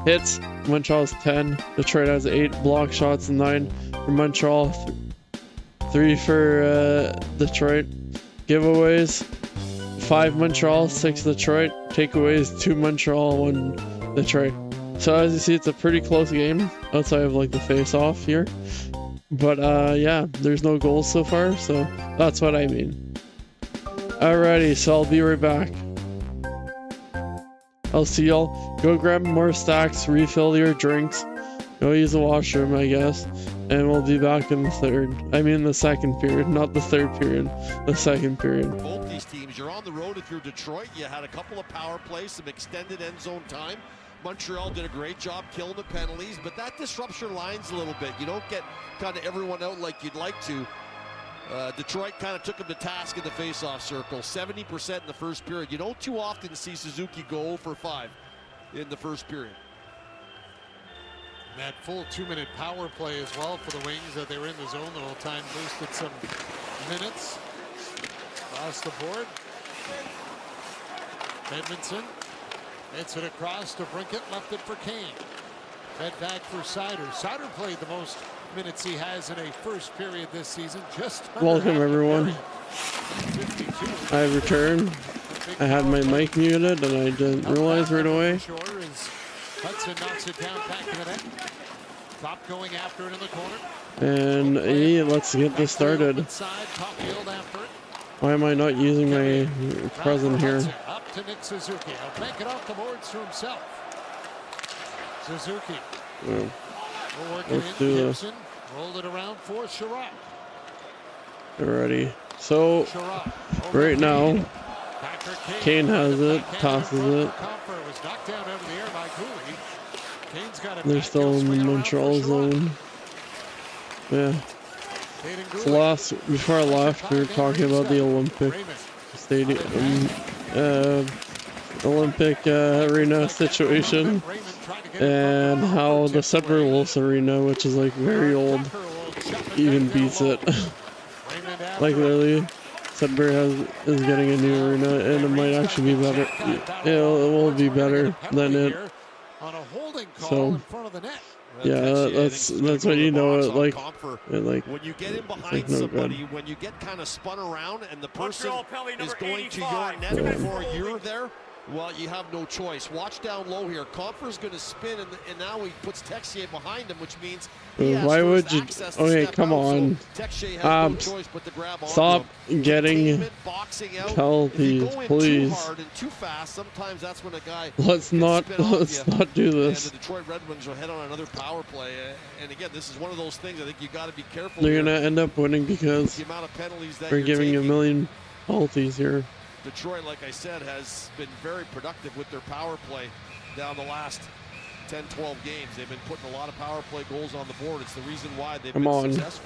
Hits, Montreal has 10, Detroit has 8. Block shots, 9 for Montreal, 3 for Detroit. Giveaways, 5 Montreal, 6 Detroit. Takeaways, 2 Montreal, 1 Detroit. So as you see, it's a pretty close game outside of like the face-off here. But yeah, there's no goals so far, so that's what I mean. Alrighty, so I'll be right back. I'll see y'all. Go grab more stacks, refill your drinks, go use the washroom, I guess, and we'll be back in the second period, not the third period, the second period.
Both these teams, you're on the road. If you're Detroit, you had a couple of power plays, some extended end zone time. Montreal did a great job killing the penalties, but that disrupts your lines a little bit. You don't get kind of everyone out like you'd like to. Detroit kind of took him to task in the face-off circle, 70% in the first period. You don't too often see Suzuki go 0 for 5 in the first period.
And that full 2-minute power play as well for the Wings, that they were in the zone the whole time, boosted some minutes across the board. Edmondson hits it across to Brinkett, left it for Kane. Fed back for Sider. Sider played the most minutes he has in a first period this season.
Welcome everyone. I returned. I had my mic muted and I didn't realize right away.
Hudson knocks it down back to the net. Top going after it in the corner.
And yeah, let's get this started. Why am I not using my present here?
Up to Nick Suzuki. He'll bank it off the boards to himself. Suzuki.
Let's do this.
Rolled it around for Sherrod.
Alrighty. So right now, Kane has it, tosses it. They're still in the Montreal zone. Yeah. So before I left, we were talking about the Olympic stadium, Olympic arena situation, and how the Sudbury Wolves arena, which is like very old, even beats it. Like literally, Sudbury is getting a new arena, and it might actually be better. It will be better than it. So yeah, that's when you know it. Like
when you get in behind somebody, when you get kind of spun around, and the person is going to your net before you're there. Well, you have no choice. Watch down low here. Comfer's going to spin, and now he puts Texier behind him, which means
why would you? Okay, come on.
No choice but to grab
stop getting penalties, please.
Too fast. Sometimes that's when a guy.
Let's not do this.
And the Detroit Red Wings will head on another power play. And again, this is one of those things. I think you got to be careful.
They're going to end up winning because
the amount of penalties that
we're giving a million penalties here.
Detroit, like I said, has been very productive with their power play down the last 10, 12 games. They've been putting a lot of power play goals on the board. It's the reason why they've been successful.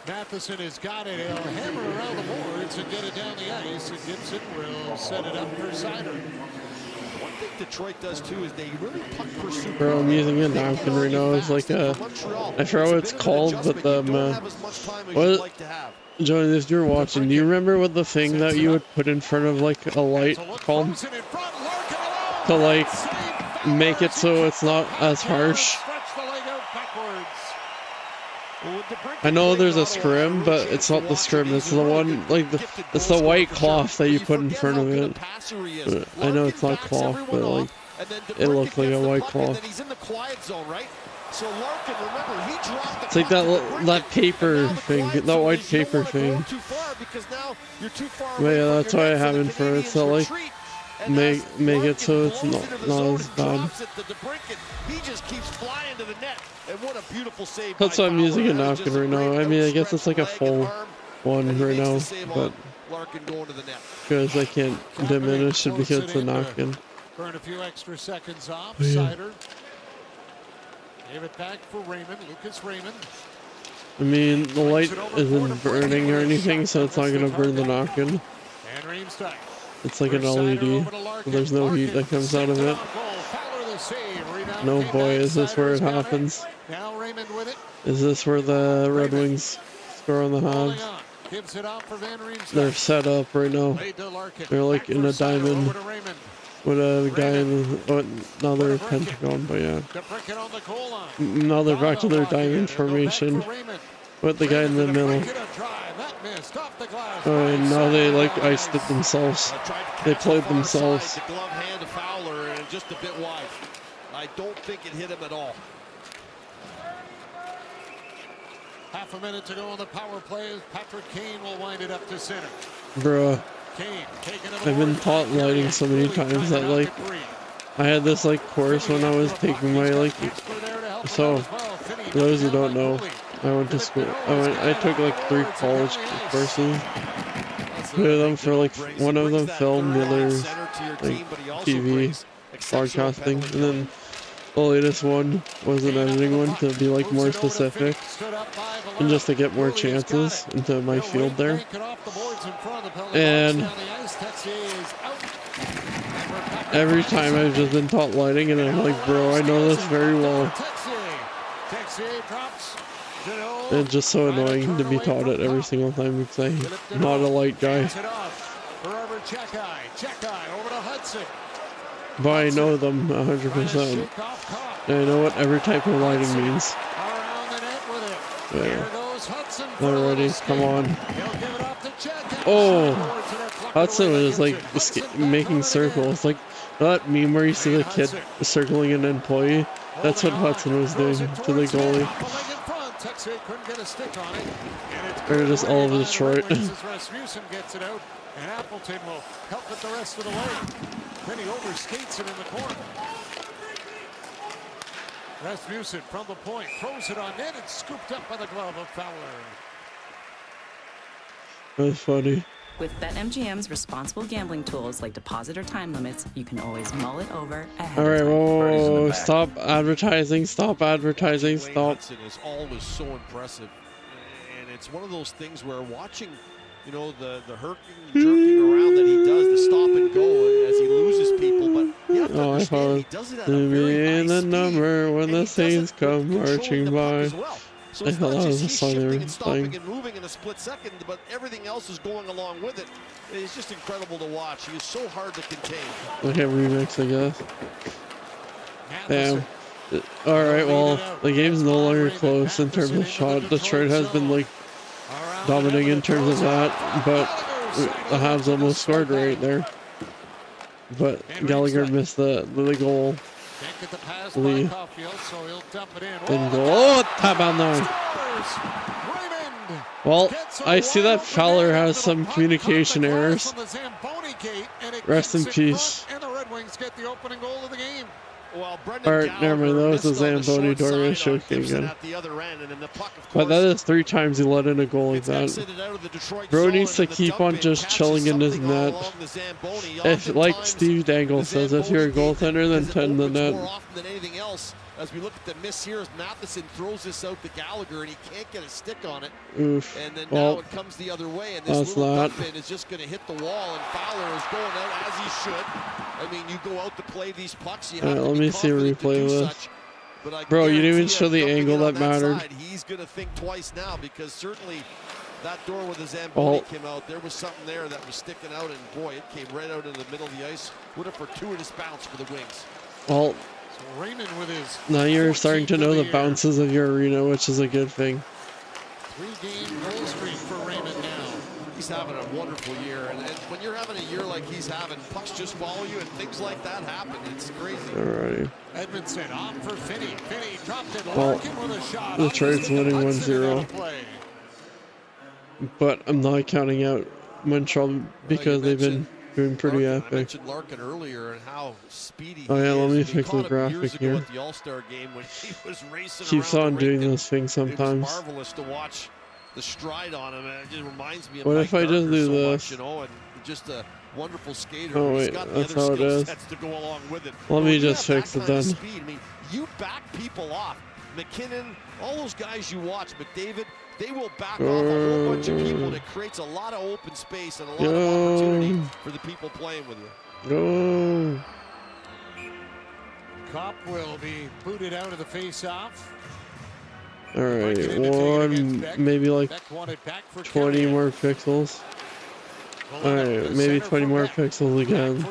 Matheson has got it. He'll hammer around the boards and get it down the ice. And Gibson will set it up for Sider.
One thing Detroit does too is they really puck pursue.
Bro, I'm using a napkin right now. It's like I forgot what it's called, but Johnny, if you're watching, do you remember what the thing that you would put in front of like a light called? To like make it so it's not as harsh. I know there's a scrim, but it's not the scrim. It's the one like it's the white cloth that you put in front of it. But I know it's not cloth, but like it looked like a white cloth.
So Larkin, remember, he dropped the
It's like that paper thing, that white paper thing. But yeah, that's why I haven't for it. So like, make it so it's not as bad.
He just keeps flying to the net. And what a beautiful save.
That's why I'm using a napkin right now. I mean, I guess it's like a full one right now, but because I can't diminish it because it's a napkin.
Burn a few extra seconds off.
Yeah.
Seider gave it back for Raymond. Lucas Raymond.
I mean, the light isn't burning or anything, so it's not gonna burn the napkin.
And Reemstein.
It's like an LED, so there's no heat that comes out of it. No boy, is this where it happens?
Now Raymond with it.
Is this where the Red Wings score on the Habs?
Gives it out for Van Riemsdyk.
They're set up right now. They're like in a diamond with a guy in the, now they're a pentagon, but yeah. Now they're back to their diamond formation with the guy in the middle. Oh, and now they like iced it themselves. They played themselves.
The glove hand to Fowler and just a bit wide. I don't think it hit him at all.
Half a minute to go on the power play. Patrick Kane will wind it up to center.
Bruh. I've been taught lighting so many times that like I had this like course when I was taking my like, so for those who don't know, I went to school. I took like 3 college courses. 2 of them for like, one of them film, the others like TV, broadcasting, and then the latest one was an editing one to be like more specific and just to get more chances into my field there. And every time I've just been taught lighting and I'm like, bro, I know this very well. And it's just so annoying to be taught it every single time because I'm not a light guy. But I know them 100%. And I know what every type of lighting means. Yeah. Already, come on. Oh! Hudson was like making circles. Like that meme where you see the kid circling an employee. That's what Hudson was doing to the goalie. They're just all over Detroit.
Rasmussen gets it out, and Appleton will help it the rest of the way. Then he overskates it in the corner. Rasmussen from the point throws it on net. It's scooped up by the glove of Fowler.
That's funny.
With BetMGM's responsible gambling tools like deposit or time limits, you can always mull it over ahead
of time.
Whoa,
stop advertising, stop advertising, stop.
Hudson is always so impressive. And it's one of those things where watching, you know, the herking and jerking around that he does, the stop and go as he loses people, but you have to understand he does it at a very high speed.
Number when the Saints come marching by.
So it's not just he's shifting and stopping and moving in a split second, but everything else is going along with it. It's just incredible to watch. He is so hard to contain.
Okay, remix, I guess. Damn. Alright, well, the game's no longer close in terms of shot. Detroit has been, like, dominating in terms of that, but the Habs almost scored right there. But Gallagher missed the goal. Lee. And go. Oh, tap on there. Well, I see that Fowler has some communication errors. Rest in peace. Alright, never mind. That was the Zamboni Doria choking again. But that is 3 times he let in a goal like that. Bro needs to keep on just chilling in his net. If, like Steve Dangle says, if you're a goaltender, then tend the net.
As we look at the miss here, as Matheson throws this out to Gallagher and he can't get a stick on it.
Oof.
And then now it comes the other way, and this little dump in is just going to hit the wall, and Fowler is going out as he should. I mean, you go out to play these pucks, you have to
let me see a replay of this. Bro, you didn't even show the angle that mattered.
He's going to think twice now, because certainly that door where the Zamboni came out, there was something there that was sticking out, and boy, it came right out in the middle of the ice. Would have fortuitous bounce for the Wings.
Well, now you're starting to know the bounces of your arena, which is a good thing.
3-game goal streak for Raymond now.
He's having a wonderful year, and when you're having a year like he's having, pucks just follow you, and things like that happen. It's crazy.
Alrighty.
Edmondson on for Finney. Finney dropped it.
Well,
Larkin with a shot.
the trade's winning 1-0. But I'm not counting out Montreal because they've been doing pretty
Larkin,
epic.
I mentioned Larkin earlier and how speedy
Oh yeah, let me
is.
fix the graphic here.
At the All-Star game when he was racing
Keeps
around
on
the
doing
rink,
those things sometimes.
It was marvelous to watch the stride on him, and it just reminds me of
What
Mike
if I just
Gardner
do
so
this?
much, you know, and just a wonderful skater.
Oh
He's
wait,
got the
that's
other
how it
skill
is.
sets to go along with it.
Let
But
me
when you
just
have
fix
that
it
kind of
then.
speed, I mean, you back people off. McKinnon, all those guys you watch, McDavid, they will back off a whole bunch of people, and it creates a lot of open space and a lot of opportunity for the people playing with you.
Go.
Kopp will be booted out of the face-off.
Alright, one, maybe like 20 more pixels. Alright, maybe 20 more pixels again.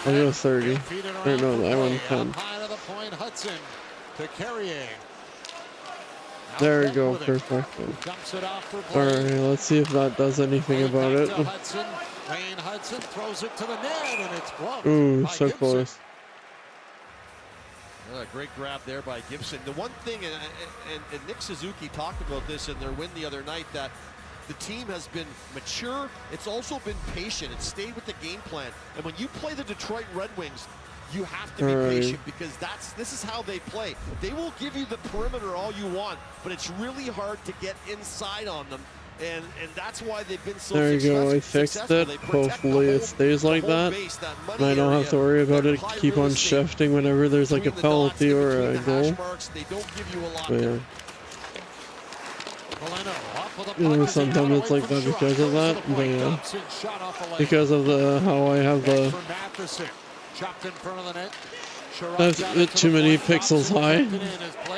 I'll go 30. Or no, I went 10. There we go, perfect. Alright, let's see if that does anything about it. Ooh, so close.
Great grab there by Gibson. The one thing, and Nick Suzuki talked about this in their win the other night, that the team has been mature. It's also been patient. It's stayed with the game plan. And when you play the Detroit Red Wings, you have to be patient, because this is how they play. They will give you the perimeter all you want, but it's really hard to get inside on them. And that's why they've been so
there you go, I fixed it. Hopefully it stays like that. And I don't have to worry about it keep on shifting whenever there's like a penalty or a goal. But yeah. You know, sometimes it's like that because of that, but yeah. Because of how I have the... That's too many pixels high.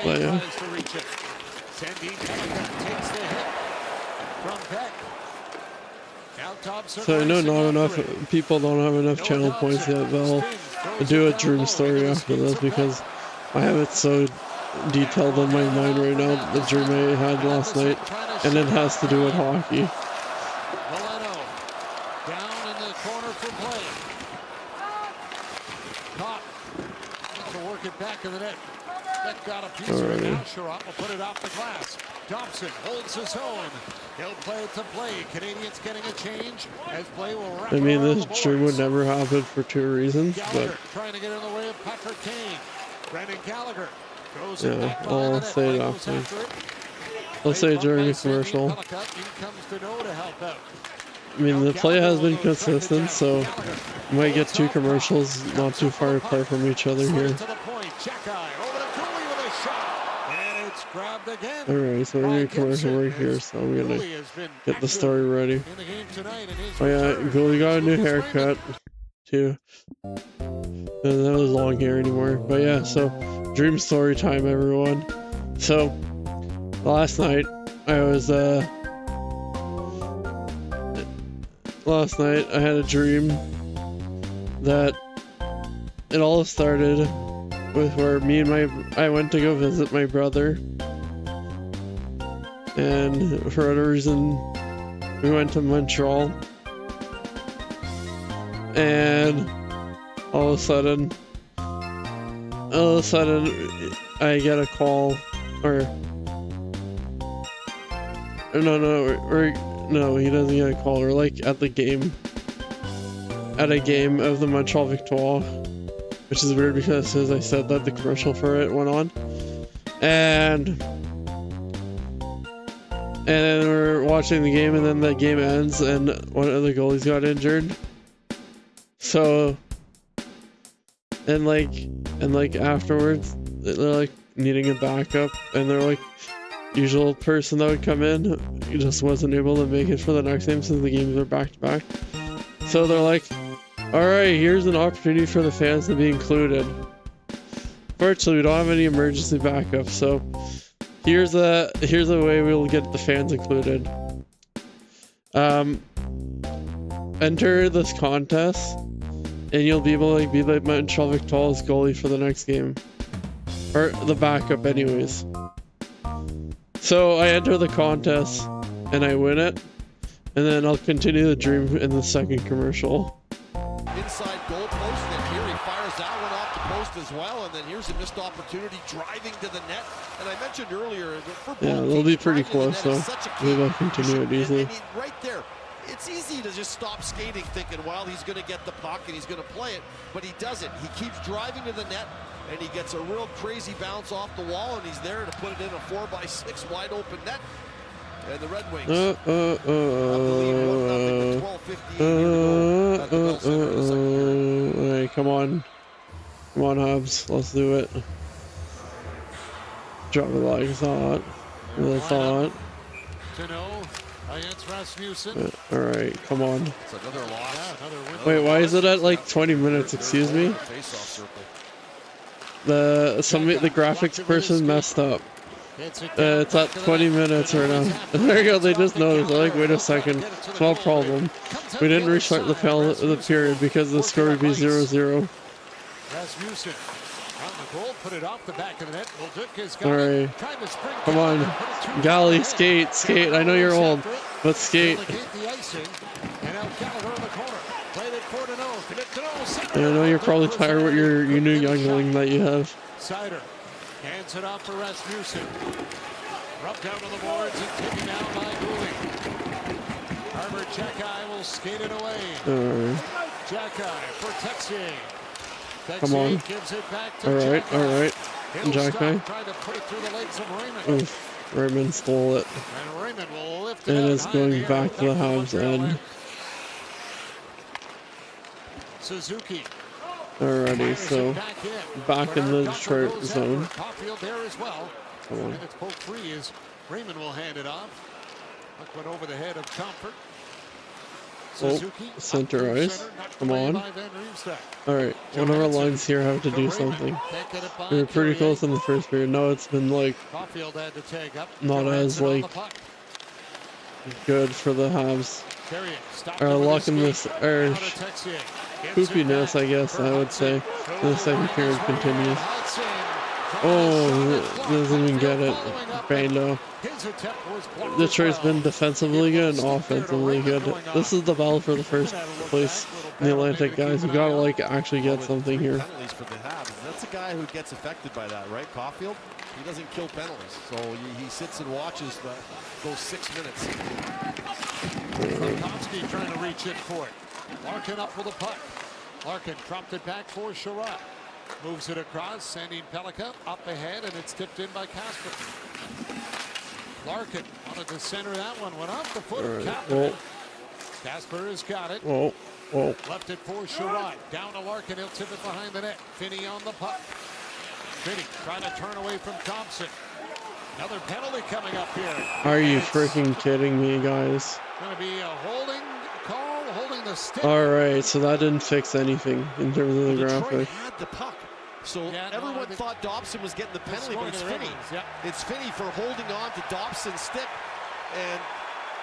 But yeah. So I know not enough people don't have enough channel points yet, but I'll do a dream story after this because I have it so detailed in my mind right now, the dream I had last night, and it has to do with hockey.
Down in the corner for play. Caught. To work it back in the net. That got a piece of it now. Sherratt will put it off the glass. Thompson holds his own. He'll play it to play. Canadiens getting a change as play will wrap.
I mean, this dream would never happen for two reasons, but
trying to get in the way of Patrick Kane. Brendan Gallagher goes
yeah, I'll say it after. I'll say during a commercial. I mean, the play has been consistent, so we might get two commercials not too far apart from each other here. Alright, so we're doing a commercial right here, so I'm gonna get the story ready. Oh yeah, Goalie got a new haircut, too. And that was long hair anymore. But yeah, so, dream story time, everyone. So, last night, last night I had a dream that it all started with where I went to go visit my brother, and for whatever reason we went to Montreal, and all of a sudden I get a call, no, he doesn't get a call. We're like at a game of the Montreal Victoire, which is weird because as I said that, the commercial for it went on, and then we're watching the game, and then the game ends, and one of the goalies got injured. So, and like afterwards, they're like needing a backup, and they're like, usual person that would come in, he just wasn't able to make it for the next game since the games are back to back. So they're like, alright, here's an opportunity for the fans to be included. Fortunately, we don't have any emergency backup, so here's a way we'll get the fans included. Enter this contest, and you'll be able to be like Montreal Victoire's goalie for the next game. Or the backup anyways. So I enter the contest, and I win it, And then I'll continue the dream in the second commercial.
Inside goal post, and here he fires that one off the post as well, and then here's a missed opportunity driving to the net. And I mentioned earlier, for
yeah, they'll be pretty close, so maybe I'll continue it easily.
And right there, it's easy to just stop skating thinking, well, he's going to get the puck and he's going to play it, but he doesn't. He keeps driving to the net, and he gets a real crazy bounce off the wall, and he's there to put it in a 4x6 wide open net. And the Red Wings have to lead 1-0 to 12:50.
Alright, come on. Come on, Habs. Let's do it. Drop it like thought. Alright, come on. Wait, why is it at like 20 minutes? Excuse me? The graphics person messed up. It's at 20 minutes right now. There you go, they just noticed. They're like, wait a second, small problem. We didn't restart the period because the score would be 0-0. Alright, come on. Galley, skate. I know you're old, but skate. I know you're probably tired with your new youngling that you have.
Hands it off for Rasmussen. Rubbed down to the boards and taken down by Goulet. Arbor Jacki will skate it away. Jacki for Texier.
Come on.
Gives it back to
Alright. Jacki.
Trying to put it through the legs of Raymond.
Oof. Raymond stole it.
And Raymond will lift
it. And it's going back to the Habs end.
Suzuki.
Alrighty, so back in the Detroit zone.
There as well.
Come on.
And it's poked free as Raymond will hand it off. Puck went over the head of Comfort. Suzuki,
center ice. Come on. Alright, one of our lines here have to do something. We were pretty close in the first period. Now it's been like not as like good for the Habs. Locking this poopiness, I guess I would say. The second period continues. Oh, doesn't even get it. Bando. Detroit's been defensively good and offensively good. This is the battle for the first place in the Atlantic, guys. We gotta like actually get something here.
Penalties for the Habs. That's a guy who gets affected by that, right? Caulfield. He doesn't kill penalties, so he sits and watches those 6 minutes.
Frankowski trying to reach in for it. Larkin up with a puck. Larkin dropped it back for Sherrod. Moves it across, sending Pellica up ahead, and it's tipped in by Casper. Larkin wanted to center that one, went off the foot of Captain. Casper has got it. Left it for Sherrod. Down to Larkin, he'll tip it behind the net. Finney on the puck. Finney trying to turn away from Thompson. Another penalty coming up here.
Are you freaking kidding me, guys?
Going to be a holding call, holding the stick.
Alright, so that didn't fix anything in terms of the graphic.
Detroit had the puck. So everyone thought Dobson was getting the penalty, but it's Finney. It's Finney for holding on to Dobson's stick. And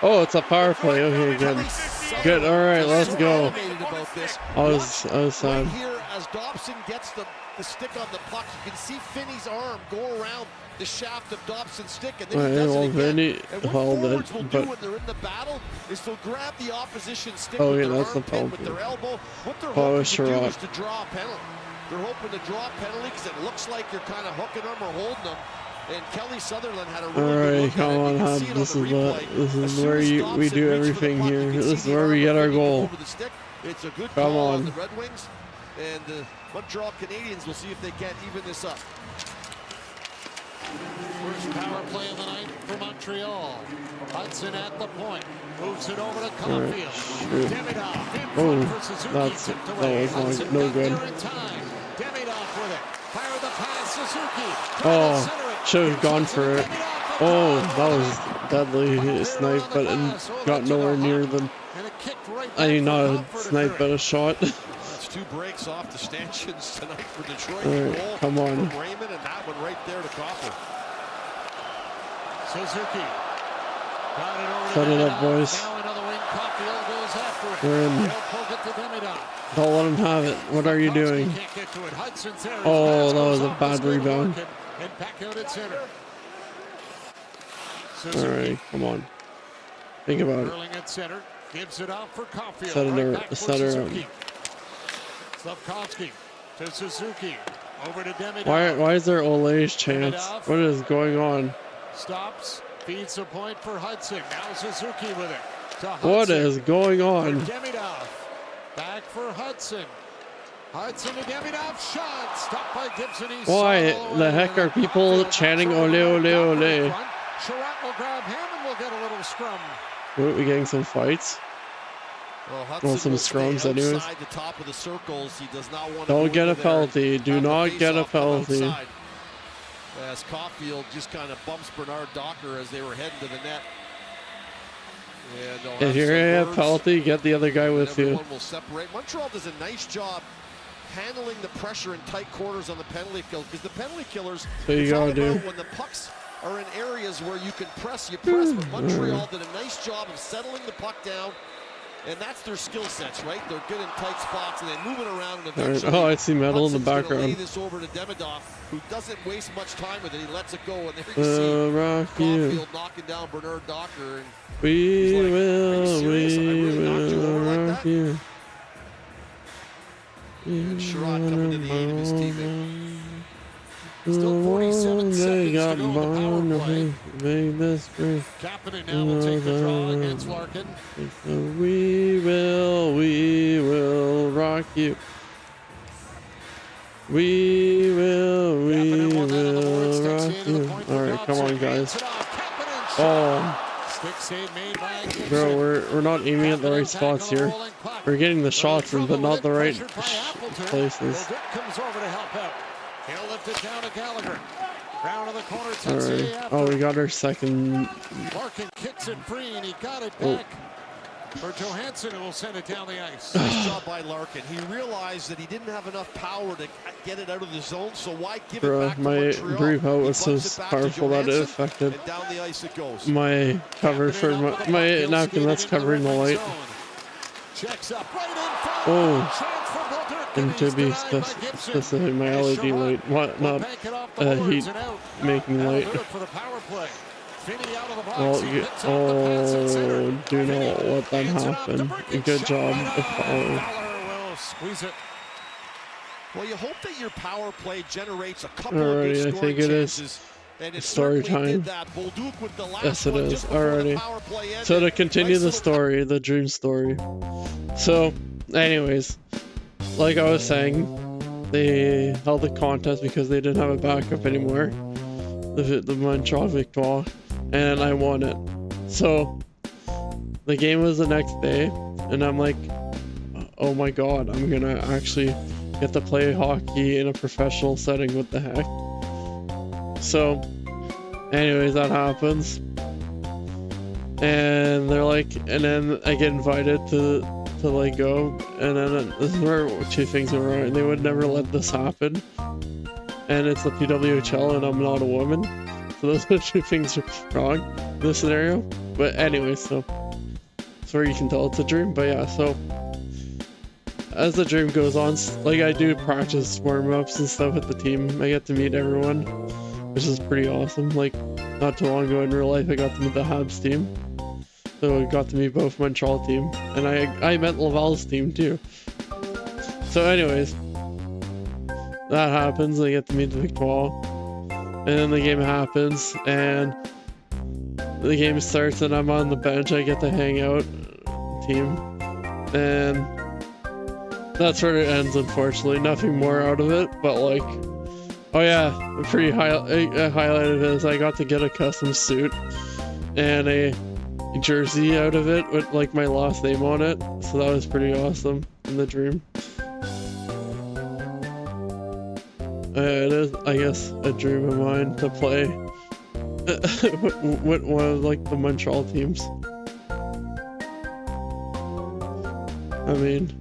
oh, it's a power play. Okay, good. All right, let's go. I was sad.
Right here, as Dobson gets the stick on the puck, you can see Finney's arm go around the shaft of Dobson's stick, and then he does it again. And what forwards will do when they're in the battle is they'll grab the opposition stick with their arm pin, with their elbow. What they're hoping to do is to draw a penalty. They're hoping to draw a penalty because it looks like you're kind of hooking them or holding them. And Kelly Sutherland had a really good look
come on, Habs. This is where we do everything here. This is where we get our goal.
It's a good call on the Red Wings, and the Montreal Canadiens will see if they can't even this up.
First power play of the night for Montreal. Hudson at the point. Moves it over to Caulfield. Demidov in front for Suzuki.
That was no good.
Demidov with it. Fire the pass, Suzuki.
Oh, should have gone for it. Oh, that was deadly snipe, but it got nowhere near them. I mean, not a snipe, but a shot.
That's 2 breaks off the stanchions tonight for Detroit.
Right, come on.
From Raymond, and that one right there to Caulfield.
Suzuki. Got it over.
Set it up, boys.
Now another wing. Caulfield goes after it.
We're in.
They'll poke it to Demidov.
Don't let him have it. What are you doing? Oh, that was a bad rebound. Alright, come on. Think about it.
Curling at center, gives it off for Caulfield.
Center.
Slavkovsky to Suzuki. Over to Demidov.
Why is there Ole's chance? What is going on?
Stops, feeds the point for Hudson. Now Suzuki with it. To Hudson.
What is going on?
Demidov. Back for Hudson. Hudson to Demidov. Shot. Stopped by Gibson.
Why the heck are people chanting ole, ole, ole?
Sherratt will grab him and we'll get a little scrum.
Are we getting some fights?
Well,
some scrums anyways.
The top of the circles. He does not want
Don't get a penalty. Do not get a penalty.
As Caulfield just kind of bumps Bernard Docker as they were heading to the net. And
if you're going to have penalty, get the other guy with you.
Everyone will separate. Montreal does a nice job handling the pressure in tight quarters on the penalty kill, because the penalty killers,
so you gotta do
when the pucks are in areas where you can press, you press. But Montreal did a nice job of settling the puck down. And that's their skill sets, right? They're good in tight spots, and they move it around. And eventually,
oh, I see metal in the background.
Lay this over to Demidov, who doesn't waste much time with it. He lets it go, and there you see Caulfield knocking down Bernard Docker. And
we will rock you.
And Sherratt coming to the aid of his teammate. Still 47 seconds to go on the power play. Kapanen now will take the draw against Larkin.
We will rock you. We will rock you. Alright, come on, guys. Oh. Bro, we're not aiming at the right spots here. We're getting the shots, but not the right places.
Comes over to help out. He'll lift it down to Gallagher. Round of the corner.
Right. Oh, we got our second.
Larkin kicks it free, and he got it back for Johansson, and will send it down the ice.
Nice job by Larkin. He realized that he didn't have enough power to get it out of the zone, so why give it back to Montreal?
My brief out was so powerful that it affected
and down the ice it goes.
My cover for my napkin that's covering the light.
Checks up right in front.
Oh. And to be specific, my LED light, what not heat making light. Well, do not let that happen. Good job of Fowler.
Well, you hope that your power play generates a couple
of
good
I think it is story time. Yes, it is. Alrighty. So to continue the story, the dream story. So, anyways. Like I was saying, they held the contest because they didn't have a backup anymore, the Montreal Victoire, and I won it. So the game was the next day, and I'm like, oh my god, I'm gonna actually get to play hockey in a professional setting. What the heck? So anyways, that happens, and they're like, and then I get invited to like go, and then this is where two things are wrong. They would never let this happen, and it's the PWHL, and I'm not a woman, so those are two things wrong in this scenario. But anyway, so that's where you can tell it's a dream. But yeah, so as the dream goes on, like I do practice warm-ups and stuff with the team. I get to meet everyone, which is pretty awesome. Like not too long ago in real life, I got to meet the Habs team. So I got to meet both Montreal team, and I met Laval's team too. So anyways, that happens, I get to meet the Victoire, and then the game happens, and the game starts, and I'm on the bench, I get to hang out, team, and that's where it ends, unfortunately. Nothing more out of it, but like, oh yeah, a pretty highlight of it is I got to get a custom suit, and a jersey out of it with like my last name on it, so that was pretty awesome in the dream. It is, I guess, a dream of mine to play with one of like the Montreal teams. I mean,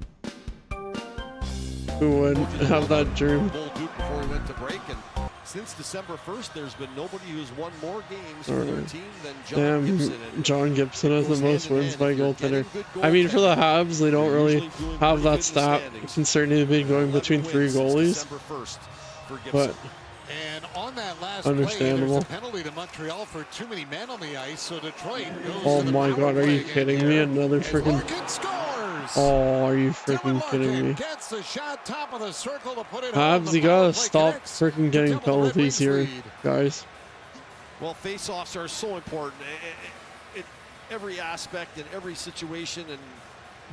who wouldn't have that dream?
Before we went to break, and since December 1st, there's been nobody who's won more games for their team than John Gibson.
John Gibson has the most wins by goaltender. I mean, for the Habs, they don't really have that stat concerning they've been going between 3 goalies. But
And on that last
Understandable.
play, there's a penalty to Montreal for too many men on the ice, so Detroit goes
Oh
to the
my
power
God, are
play
you kidding me? Another freaking...
Larkin scores!
Oh, are you freaking kidding me?
Gets the shot top of the circle to put it
Habs, you gotta stop freaking getting penalties here, guys.
Well, face-offs are so important. Every aspect and every situation and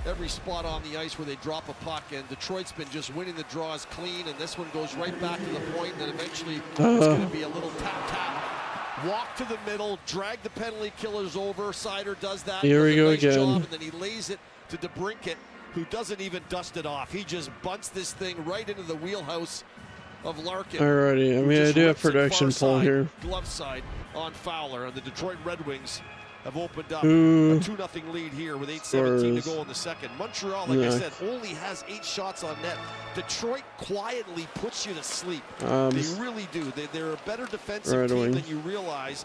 every spot on the ice where they drop a puck, and Detroit's been just winning the draws clean, and this one goes right back to the point, and eventually it's going to be a little tap, walk to the middle, drag the penalty killers over. Sider does that.
Here we go
nice
again.
Job, and then he lays it to DeBrincat, who doesn't even dust it off. He just bunts this thing right into the wheelhouse of Larkin.
Alrighty, I mean, I do have production poll here.
Glove side on Fowler, and the Detroit Red Wings have opened up
Who
a 2-0 lead here with 8:17 to go in the second. Montreal, like I said, only has 8 shots on net. Detroit quietly puts you to sleep. They really do. They're a better defensive team than you realize.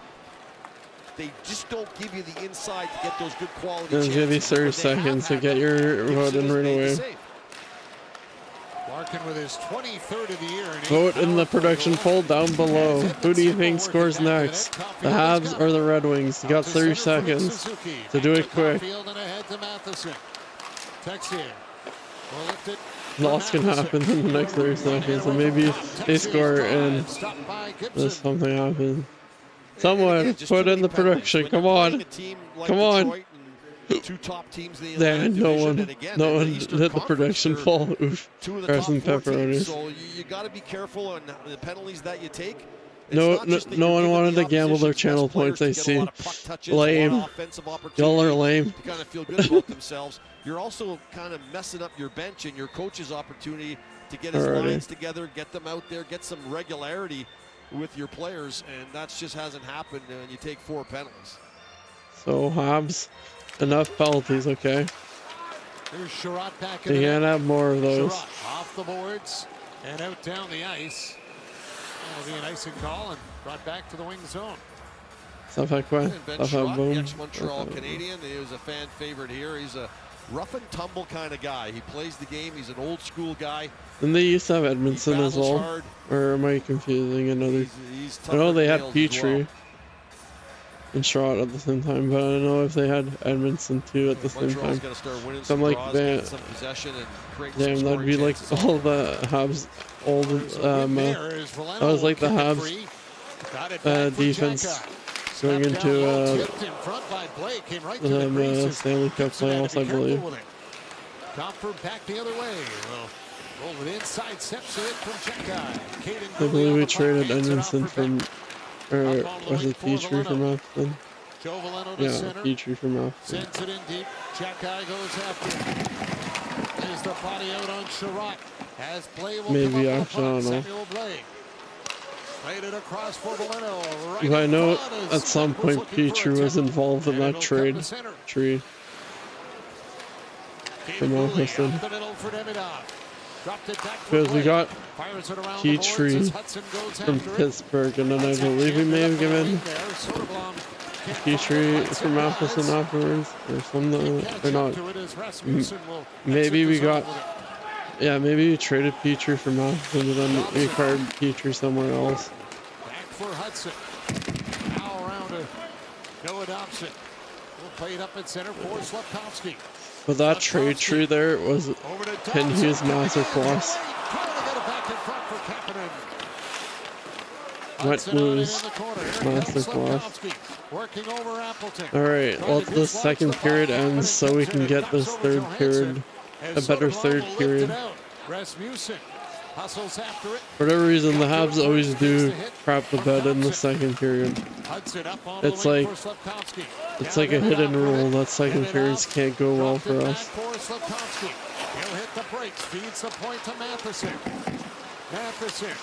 They just don't give you the inside to get those good quality chances.
Give you 30 seconds to get your vote in right away.
Larkin with his 23rd of the year.
Vote in the production poll down below. Who do you think scores next? The Habs or the Red Wings? You got 30 seconds to do it quick. Loss can happen in the next 30 seconds, and maybe they score and there's something happen. Someone put in the production. Come on. Come on.
2 top teams in the
no one did the production poll. Oof. Carson Pepperonis.
So you got to be careful on the penalties that you take.
No one wanted to gamble their channel points. I see. Lame. Y'all are lame.
To kind of feel good about themselves. You're also kind of messing up your bench and your coach's opportunity to get his lines together, get them out there, get some regularity with your players, and that just hasn't happened when you take 4 penalties.
So Habs. Enough penalties, okay?
There's Sherratt back
in. You can't have more of those.
Sherratt off the boards and out down the ice. That'll be an icing call and brought back to the wing zone.
Ex-Montreal Canadian. He was a fan favorite here. He's a rough and tumble kind of guy. He plays the game. He's an old school guy.
And they used to have Edmondson as well. Hard. Or am I confusing another?
He's
I know they had Petrie and Sherratt at the same time, but I don't know if they had Edmondson too at the same time. So I'm like, damn, that'd be like all the Habs old, that was like the Habs defense going into the Stanley Cup playoffs, I believe.
Back the other way. Roll it inside, steps it from Chekai.
I believe we traded Edmondson from. Or was it Petrie from Afton? Yeah, Petrie from Afton.
Sends it in deep. Chekai goes after it. There's the body out on Sherratt. As play will
maybe actually, I don't know.
Played it across for Boleno.
Right, I know at some point Petrie was involved in that trade. From Austin. Because we got Petrie from Pittsburgh, and then I believe we may have given Petrie from Matheson afterwards, or something, or not. Maybe we got, yeah, maybe we traded Petrie from Matheson, and then we acquired Petrie somewhere else.
Back for Hudson. Now around to Noah Dobson. We'll play it up at center for Slafkovsky.
But that trade tree there was Ken Hughes masterclass. Wet moves masterclass. Alright, well the second period ends so we can get this third period, a better third period. For whatever reason, the Habs always do crap the bed in the second period. It's like a hidden rule that second periods can't go well for us.
He'll hit the brakes, feeds the point to Matheson. Matheson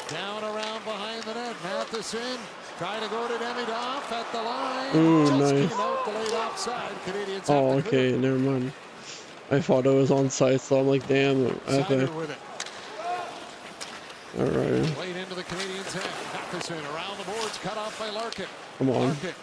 down around behind the net. Matheson trying to go to Demidov at the line.
Ooh, nice.
Came out delayed offside. Canadiens.
Oh, okay, never mind. I thought it was on site, so I'm like, damn. Okay. Alright.
Played into the Canadiens' head. Matheson around the boards, cut off by Larkin.
Come on.
Larkin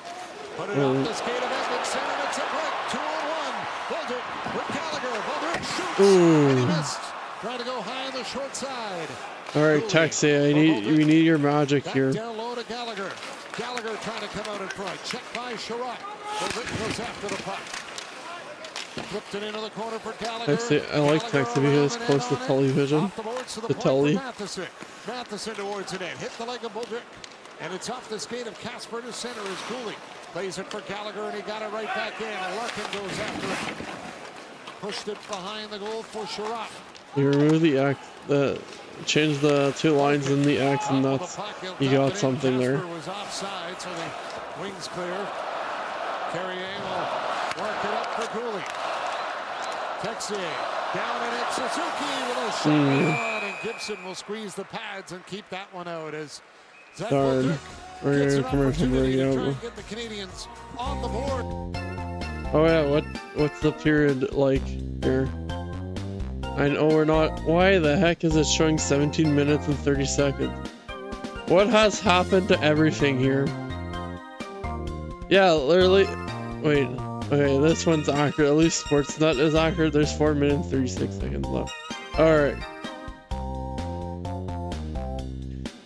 put it off the skate of Edmondson, and it's a break. 2-on-1. Bolduc with Gallagher. Bolduc shoots.
Ooh.
And he missed. Trying to go high on the short side.
All right, Texie, we need your magic here.
Down low to Gallagher. Gallagher trying to come out in front. Check by Sherratt. Goes after the puck. Flipped it into the corner for Gallagher.
Texie, I like Texie because it's close to TellieVision. The Telly.
Matheson towards the net. Hit the leg of Buldrick. And it's off the skate of Casper to center as Cooley plays it for Gallagher, and he got it right back in. And Larkin goes after it. Pushed it behind the goal for Sherratt.
You remove the X, change the 2 lines in the X, and that's, you got something there.
Casper was offside, so the wings clear. Carrier will work it up for Cooley. Texier down in it. Suzuki with a shot on, and Gibson will squeeze the pads and keep that one out as Zach
Darn. We're going to commercial break out.
Get the Canadiens on the board.
Oh yeah, what's the period like here? I know we're not. Why the heck is it showing 17 minutes and 30 seconds? What has happened to everything here? Yeah, literally. Wait. Okay, this one's accurate. At least Sportsnet is accurate. There's 4 minutes 36 seconds left. Alright.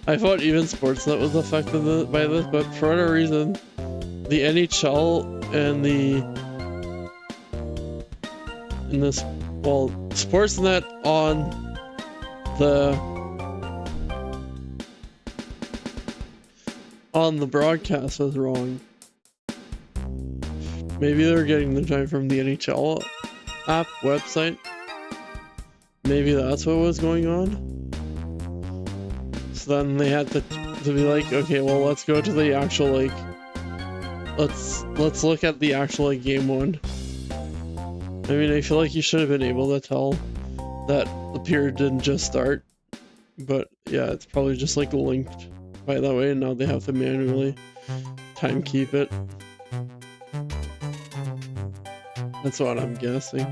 I thought even Sportsnet was affected by this, but for whatever reason, the NHL and Sportsnet on the broadcast was wrong. Maybe they're getting the time from the NHL app website. Maybe that's what was going on. So then they had to be like, okay, well, let's go to the actual, like, let's look at the actual, like, game one. I mean, I feel like you should have been able to tell that the period didn't just start, but yeah, it's probably just like linked by that way, and now they have to manually time keep it. That's what I'm guessing.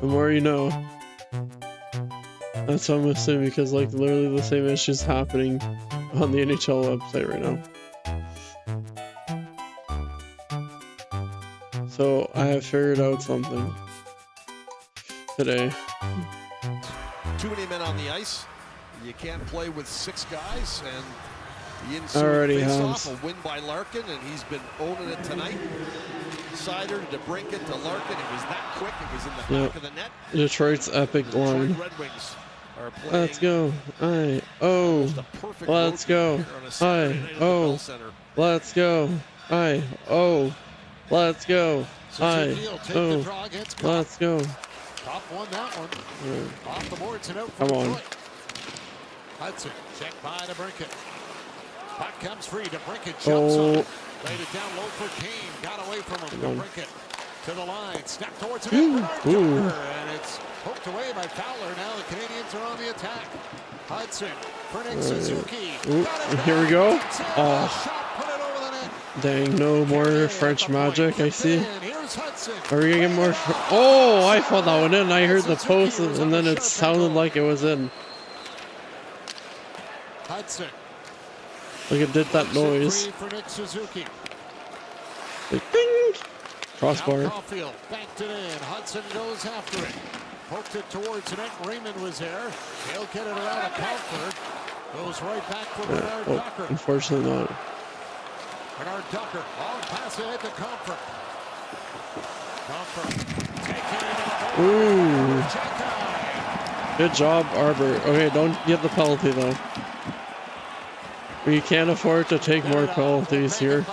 The more you know. That's what I'm assuming, because like literally the same issues happening on the NHL website right now. So I have figured out something today.
Too many men on the ice. You can't play with 6 guys, and the
Already
inside
has.
face-off, a win by Larkin, and he's been owning it tonight. Sider to DeBrincat to Larkin. It was that quick. It was in the back of the net.
Detroit's epic line.
Detroit Red Wings are playing.
Let's go. Aye. Oh. Let's go. Aye. Oh. Let's go. Aye. Oh. Let's go. Aye. Oh. Let's go.
Top one, that one. Off the boards and out for
Come on.
Detroit. Hudson, check by DeBrincat. Puck comes free. DeBrincat jumps on it. Laid it down low for Kane. Got away from him. DeBrincat to the line. Snap towards him. And it's poked away by Fowler. Now the Canadiens are on the attack. Hudson for Nick Suzuki.
Here we go. Oh.
Shot, put it over the net.
Dang, no more French magic, I see.
Here's Hudson.
Are we gonna get more? Oh, I thought that one in. I heard the post, and then it sounded like it was in.
Hudson.
Like it did that noise.
For Nick Suzuki.
Like, ding! Crossbar.
Caulfield backed it in. Hudson goes after it. Poked it towards the net. Raymond was there. He'll get it around a Comfort. Goes right back for Bernard Ducker.
Unfortunately not.
Bernard Ducker. Long pass ahead to Comfort. Comfort taking it.
Ooh. Good job, Arbor. Okay, don't get the penalty though. We can't afford to take more penalties here.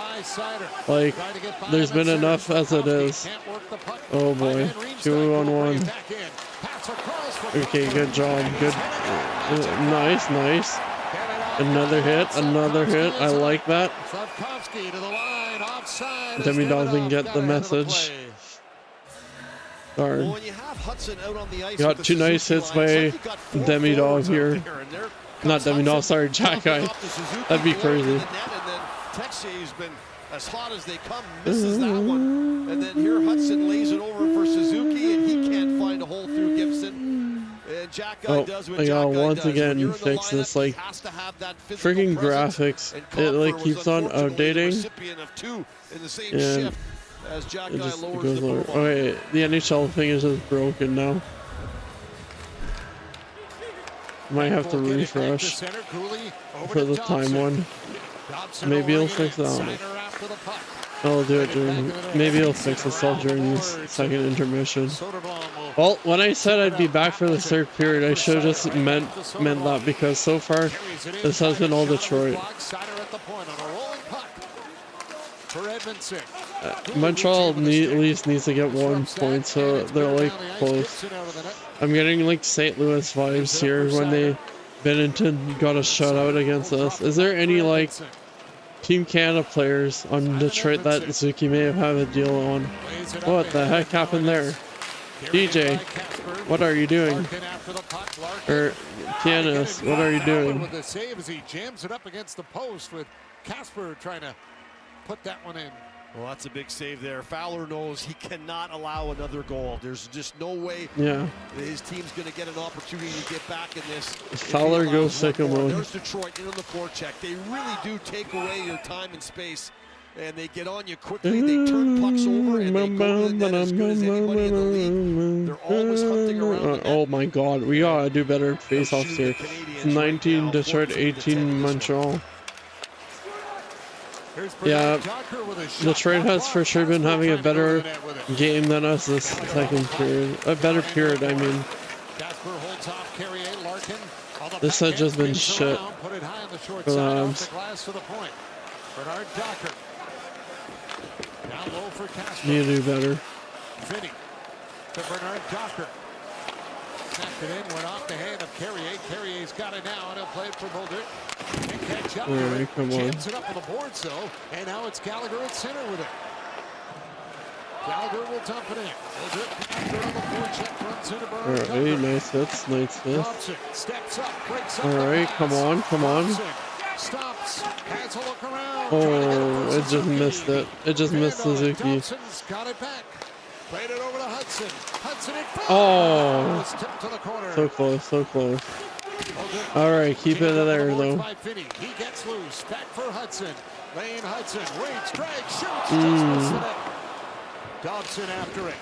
Like, there's been enough as it is. Oh boy. 2-on-1. Okay, good job. Good. Nice, nice. Another hit, another hit. I like that. Demi doesn't get the message. Darn. Got 2 nice hits by Demi Dog here. Not Demi Dog, sorry, Jack Guy. That'd be crazy.
Texier's been as hot as they come, misses that one. And then here Hudson lays it over for Suzuki, and he can't find a hole through Gibson. And Jack Guy does what
I
Jack
gotta
Guy
once
does.
again fix this, like, freaking graphics. It like keeps on updating.
Recipient of 2 in the same
And
shift. as Jack
It
Guy
just
lowers
goes
the
lower.
boom.
Okay, the NHL thing is just broken now. Might have to refresh for the time one. Maybe it'll fix that one. I'll do it during. Maybe it'll fix itself during this second intermission. Well, when I said I'd be back for the third period, I should have just meant that, because so far this has been all Detroit. Montreal at least needs to get 1 point, so they're like close. I'm getting like St. Louis vibes here when they Bennington got a shutout against us. Is there any like Team Canada players on Detroit that Suzuki may have had a deal on? What the heck happened there? DJ, what are you doing? Or Pianist, what are you doing?
With the save as he jams it up against the post, with Casper trying to put that one in.
Well, that's a big save there. Fowler knows he cannot allow another goal. There's just no way his team's going to get an opportunity to get back in this.
Fowler goes second one.
There's Detroit in on the forecheck. They really do take away your time and space, and they get on you quickly. They turn pucks over, and they go to the net as good as anybody in the league. They're always hunting around the net.
Oh my god, we gotta do better face-offs here. 19 Detroit, 18 Montreal. Yeah, Detroit has for sure been having a better game than us this second period. A better period, I mean. This has just been shit for the Habs. Need to do better.
Snapped it in, went off the hand of Carrier. Carrier's got it now, and he'll play it for Mulder. Can't catch up
here. Right, come on.
Jams it up on the boards, though, and now it's Gallagher at center with it. Gallagher will dump it in. Mulder after on the forecheck, runs into Bernard.
All right, nice hits, nice hits.
Dobson steps up, breaks up.
All right, come on, come on.
Stops, has a look around.
Oh, it just missed it. It just missed Suzuki.
Dobson's got it back. Played it over to Hudson. Hudson in front.
Oh,
It's tipped to the corner.
so close, so close. All right, keep it in there though.
He gets loose. Back for Hudson. Lane Hudson waits, drags, shoots. Just misses the net. Dobson after it.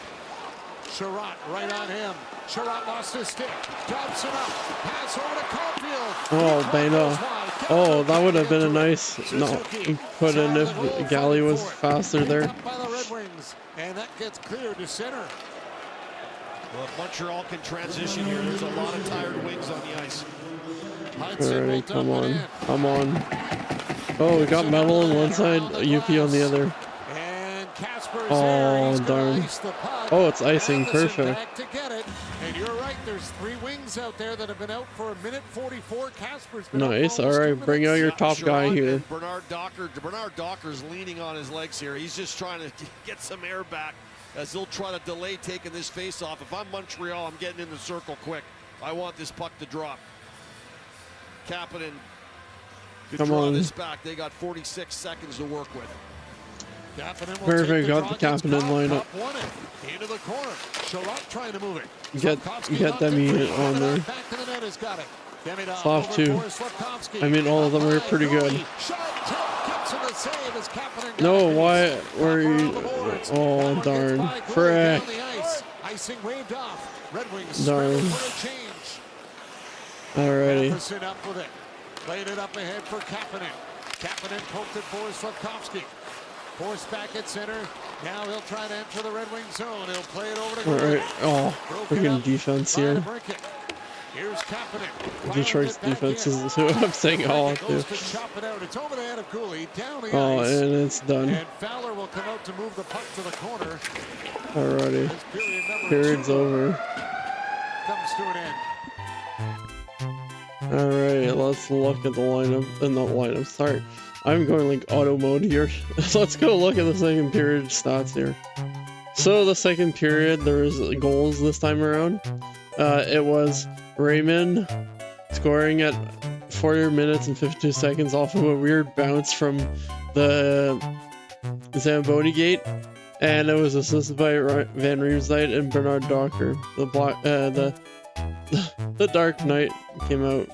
Sherratt right on him. Sherratt lost his stick. Dobson up. Pass over to Caulfield.
Oh, Bano. Oh, that would have been a nice put in if Galley was faster there.
By the Red Wings, and that gets cleared to center.
Well, if Montreal can transition here, there's a lot of tired wings on the ice.
Alright, come on, come on. Oh, we got Metal on one side, UP on the other. Oh, darn. Oh, it's icing, perfect.
Back to get it. And you're right, there's 3 wings out there that have been out for 1:44. Casper's been
nice, alright, bring out your top guy here.
Bernard Docker's leaning on his legs here. He's just trying to get some air back as they'll try to delay taking this face off. If I'm Montreal, I'm getting in the circle quick. I want this puck to drop. Kapanen could draw this back. They got 46 seconds to work with.
Perfect, got the Kapanen lineup.
Into the corner. Sherratt trying to move it.
Get them on there. Soft too. I mean, all of them are pretty good. No, why were you? Oh, darn. Frick. Darn. Alrighty.
Played it up ahead for Kapanen. Kapanen poked it for Slavkovsky. Forced back at center. Now he'll try to enter the Red Wing zone. He'll play it over to
Alright. Oh, freaking defense here.
Here's Kapanen.
Detroit's defense is what I'm saying. Oh, too.
It's over the head of Cooley. Down the
ice.
ice.
And it's done.
And Fowler will come out to move the puck to the corner.
Alrighty. Period's over.
Comes to an end.
Alright, let's look at the lineup. Not lineup, sorry. I'm going like auto mode here. Let's go look at the second period stats here. So the second period, there was goals this time around. It was Raymond scoring at 40 minutes and 52 seconds off of a weird bounce from the Zamboni gate, and it was assisted by Van Riemsdyk and Bernard Docker. The Dark Knight came out.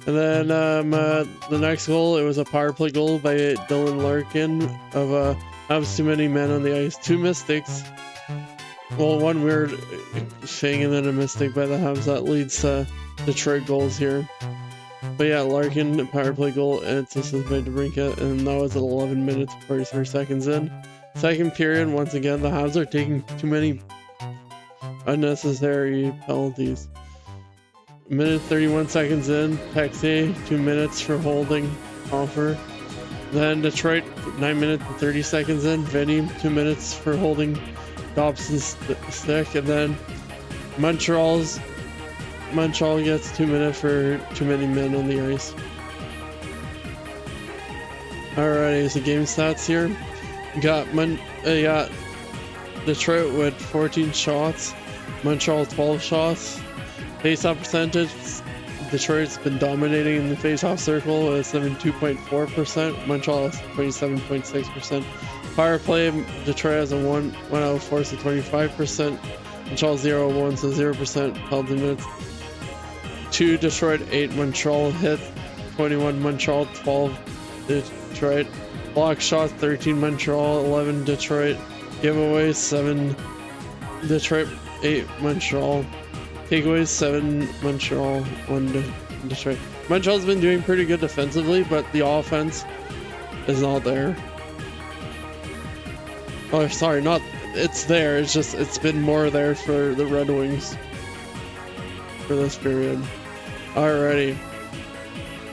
And then the next goal, it was a power play goal by Dylan Larkin of Habs too many men on the ice. 2 mistakes. Well, one weird thing and then a mistake by the Habs that leads to Detroit goals here. But yeah, Larkin, power play goal, and it's assisted by DeBrincat, and that was at 11 minutes, 43 seconds in. Second period, once again, the Habs are taking too many unnecessary penalties. Minute 31 seconds in, Texier, 2 minutes for holding offer. Then Detroit, 9 minutes and 30 seconds in, Vinny, 2 minutes for holding Dobson's stick, and then Montreal gets 2 minutes for too many men on the ice. Alrighty, so game stats here. Got Detroit with 14 shots, Montreal 12 shots. Face-off percentage, Detroit's been dominating in the face-off circle at 72.4%, Montreal 27.6%. Power play, Detroit has a 1 out of 4, so 25%. Montreal 0-1, so 0% penalty minutes. 2 Detroit, 8 Montreal hits, 21 Montreal, 12 Detroit. Block shots, 13 Montreal, 11 Detroit. Giveaways, 7 Detroit, 8 Montreal. Takeaways, 7 Montreal, 1 Detroit. Montreal's been doing pretty good defensively, but the offense is not there. Oh, sorry, not it's there. It's just it's been more there for the Red Wings for this period. Alrighty,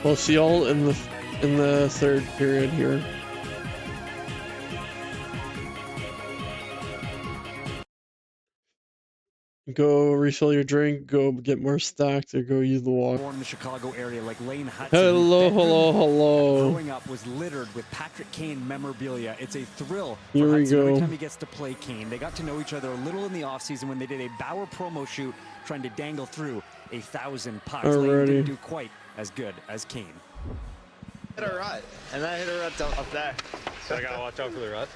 we'll see y'all in the third period here. Go refill your drink, go get more stacks, or go use the walk.
Born in the Chicago area like Lane Hudson.
Hello.
Growing up was littered with Patrick Kane memorabilia. It's a thrill for
Here we
Hudson
go.
every time he gets to play Kane. They got to know each other a little in the offseason when they did a Bauer promo shoot trying to dangle through 1,000 pucks. Lane didn't do quite as good as Kane.
Hit a rut, and I hit a rut up there.
So I gotta watch out for the rut.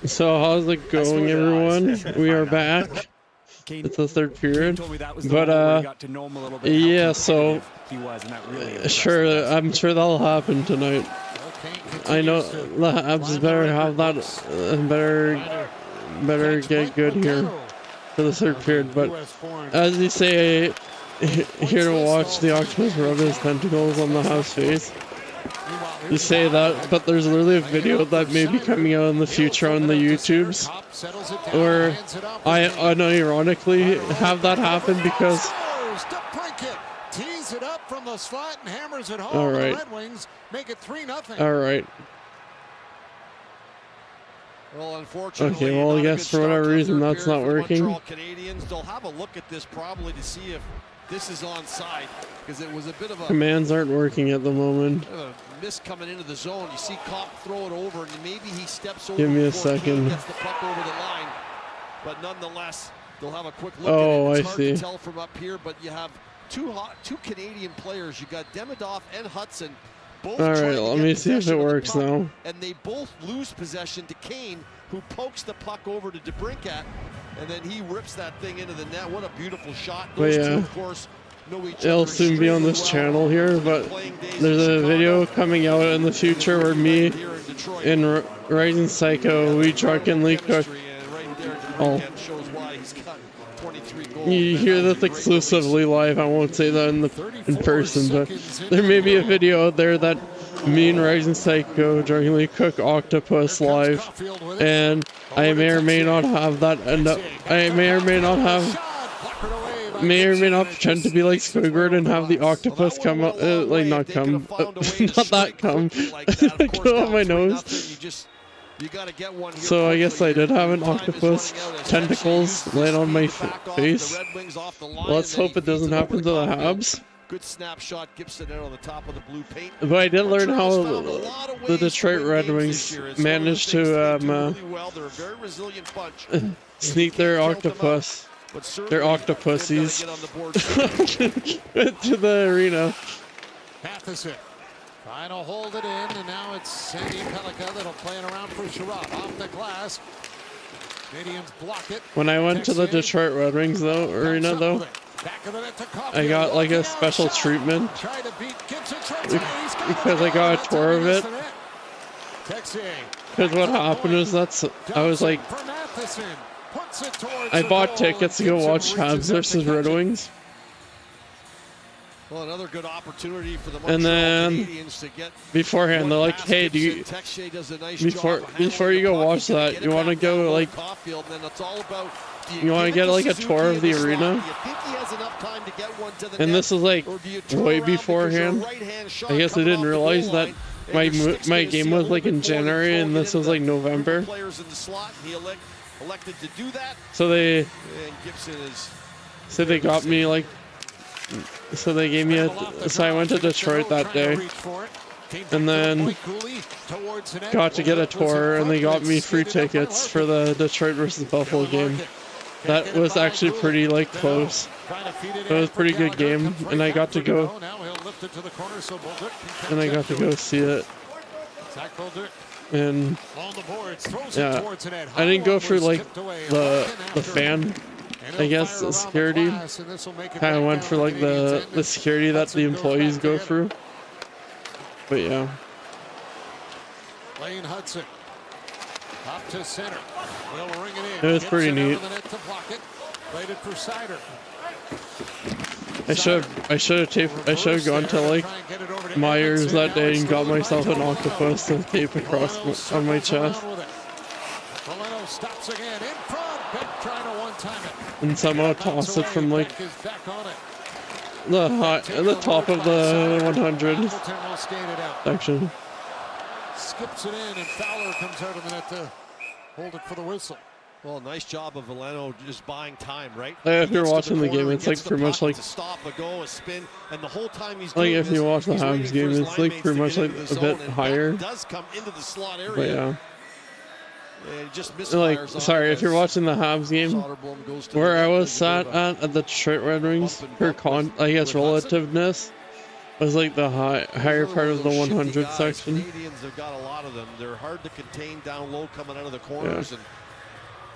So how's it going, everyone? We are back.
Kane,
it's the third period, but
yeah,
so sure, I'm sure that'll happen tonight. I know the Habs better have that, better get good here for the third period. But as you say, here to watch the octopus rub his tentacles on the Habs face. You say that, but there's literally a video that may be coming out in the future on the YouTubes, where I unironically have that happen because. All right. All right.
Well, unfortunately,
okay. Well, I guess for whatever reason that's not working.
Canadiens, they'll have a look at this probably to see if this is onside, because it was a bit of a
commands aren't working at the moment.
A miss coming into the zone. You see Kopp throw it over, and maybe he steps over.
Give me a
before
second.
Kane gets the puck over the line, but nonetheless, they'll have a quick look.
Oh,
at it. It's
I
hard
see.
to tell from up here, but you have two Canadian players. You got Demidov and Hudson. Both
all right, let me see if it works now.
And they both lose possession to Kane, who pokes the puck over to DeBrincat, and then he rips that thing into the net. What a beautiful shot! Those two, of course, know each
it'll
other
soon be on this channel here, but there's a video coming out in the future where me and Rising Psycho, we drunkenly cook. Oh. You hear this exclusively live. I won't say that in person, but there may be a video out there that me and Rising Psycho drunkenly cook octopus live, and I may or may not have that end up. I may or may not pretend to be like Squidward and have the octopus come up, like not come, not that come, go on my nose. So I guess I did have an octopus tentacles land on my face. Let's hope it doesn't happen to the Habs.
Good snapshot, Gibson out on the top of the blue paint.
But I did learn how the Detroit Red Wings managed to sneak their octopus, their octopussies to the arena.
Trying to hold it in, and now it's Sandy Pellica that'll play it around for Sherrod. Off the glass. Canadiens block it.
When I went to the Detroit Red Wings arena though, I got like a special treatment because I got a tour of it. Because what happened is I was like, I bought tickets to go watch Habs versus Red Wings.
Well, another good opportunity for the
And then
Canadiens to get
beforehand, they're like, "Hey, do you before you go watch that, you want to go like, you want to get like a tour of the arena?" And this was like way beforehand. I guess I didn't realize that my game was like in January, and this was like November. So they got me like. So they gave me so I went to Detroit that day, and then got to get a tour, and they got me free tickets for the Detroit versus Buffalo game. That was actually pretty like close. It was a pretty good game, and I got to go. And I got to go see it. And yeah, I didn't go for like the fan. I guess the security kind of went for like the security that the employees go through. But yeah.
Lane Hudson up to center. Will ring it
in. It was pretty neat. I should have gone to like Myers that day and got myself an octopus and tape across on my chest.
Stops again in front. Beck trying to one-time it.
And somehow toss it from like the top of the 100 section.
Skips it in, and Fowler comes out of the net to hold it for the whistle.
Well, nice job of Veleno just buying time, right?
If you're watching the game, it's like pretty much like
stop, a go, a spin, and the whole time he's
like if you watch the Habs game, it's like pretty much like a bit higher.
Does come into the slot area.
But yeah.
Just
like, sorry, if you're watching the Habs game, where I was sat at the Detroit Red Wings, her I guess relativeness was like the higher part of the 100 section.
Canadiens have got a lot of them. They're hard to contain down low coming out of the corners, and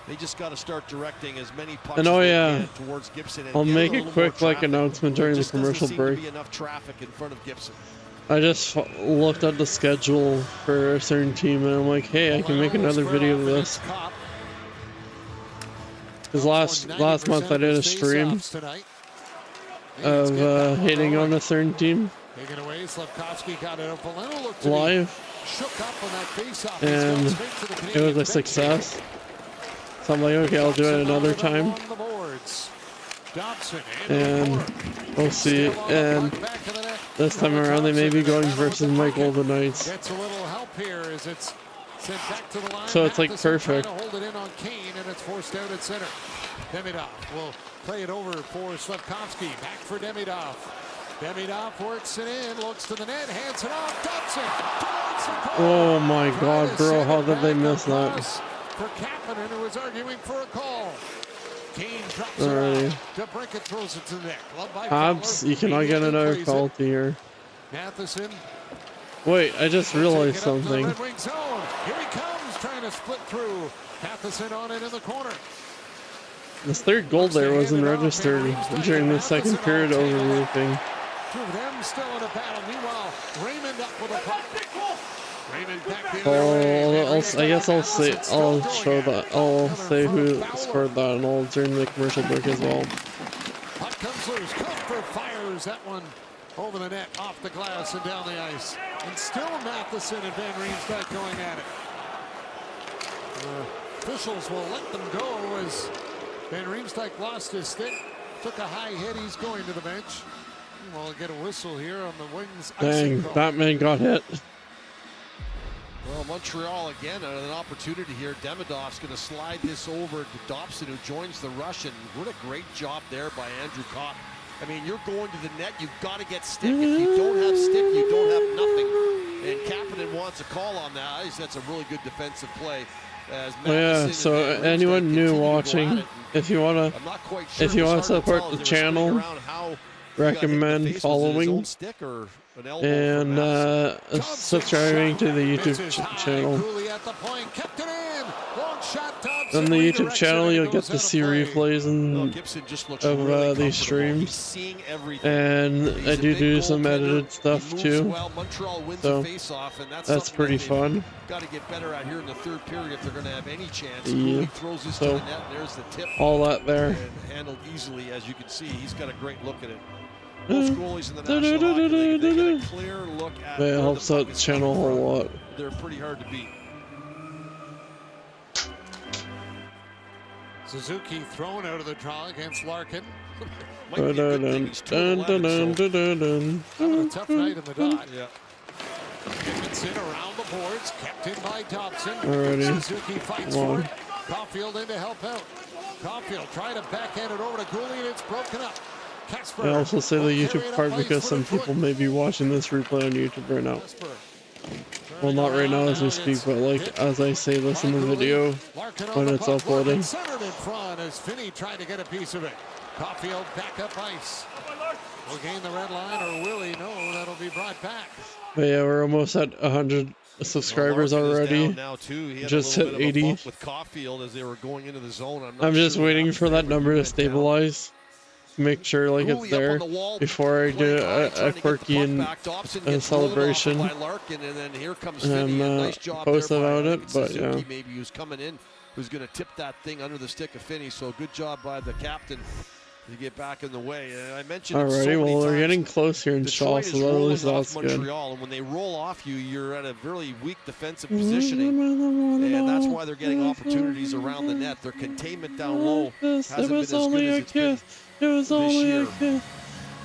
they just got to start directing as many pucks as they can towards Gibson.
I'll make a quick like announcement during the commercial break.
Enough traffic in front of Gibson.
I just looked at the schedule for a certain team, and I'm like, hey, I can make another video of this. Because last month I did a stream of hating on a certain team live, and it was a success. So I'm like, okay, I'll do it another time. And we'll see. And this time around, they may be going versus my Golden Knights. So it's like perfect.
Hold it in on Kane, and it's forced out at center. Demidov will play it over for Slavkovsky. Back for Demidov. Demidov works it in, looks to the net, hands it off. Dobson.
Oh my God, bro! How did they miss that?
For Kapanen, who was arguing for a call. Kane drops it off. DeBrincat throws it to the net.
Habs, you cannot get another penalty here.
Matheson.
Wait, I just realized something.
Red Wing zone. Here he comes, trying to split through. Matheson on it in the corner.
This third goal there wasn't registered during the second period overlooping.
Two of them still in a battle. Meanwhile, Raymond up with a puck. Raymond back the
Oh, I guess I'll say who scored that and all during the commercial break as well.
Puck comes loose. Comfort fires that one over the net, off the glass and down the ice. And still Matheson and Van Riemsdyk going at it. Officials will let them go as Van Riemsdyk lost his stick. Took a high hit. He's going to the bench. We'll get a whistle here on the Wings.
Dang, that man got hit.
Well, Montreal again an opportunity here. Demidov's going to slide this over to Dobson, who joins the Russian. What a great job there by Andrew Kopp. I mean, you're going to the net, you've got to get stick. If you don't have stick, you don't have nothing. And Kapanen wants a call on that. That's a really good defensive play.
Yeah, so anyone new watching, if you want to support the channel, recommend following and subscribing to the YouTube channel. On the YouTube channel, you'll get to see replays of these streams, and I do some edited stuff too. So that's pretty fun.
Got to get better out here in the third period if they're going to have any chance.
Yeah.
Throws this
So
to the net, and there's the tip.
all that there.
And handled easily, as you can see. He's got a great look at it. Most goalies in the National Hockey League, they get a clear look at
It helps out the channel a whole lot.
They're pretty hard to beat.
Suzuki thrown out of the draw against Larkin.
Might be a good thing. He's 2-11, so
Having a tough night in the dot.
yeah.
Dickinson around the boards, kept in by Dobson.
Alrighty.
Suzuki fights for it. Caulfield in to help out. Caulfield trying to backhand it over to Gooley, and it's broken up. Casper.
I also say the
will
YouTube
carry it
part
up ice
because
for
some
the foot.
people may be watching this replay on YouTube right now.
Casper.
Well, not right now as we speak, but like as I say this in the video when it's uploading.
Centered in front as Finney tried to get a piece of it. Caulfield back up ice. Will gain the red line, or will he? No, that'll be brought back.
But yeah, we're almost at 100 subscribers already.
Now too. He had
Just
a
hit
little bit of a
80.
bump with Caulfield as they were going into the zone.
I'm just waiting for that number to stabilize. Make sure like it's there before I do a quirky and celebration and post about it. But yeah,
maybe he was coming in, who's going to tip that thing under the stick of Finney. So good job by the captain to get back in the way. And I mentioned
alrighty. Well, we're getting close here in Shaw, so at least that's good.
Montreal, and when they roll off you, you're at a really weak defensive positioning, and that's why they're getting opportunities around the net. Their containment down low hasn't been as good as it's been this year.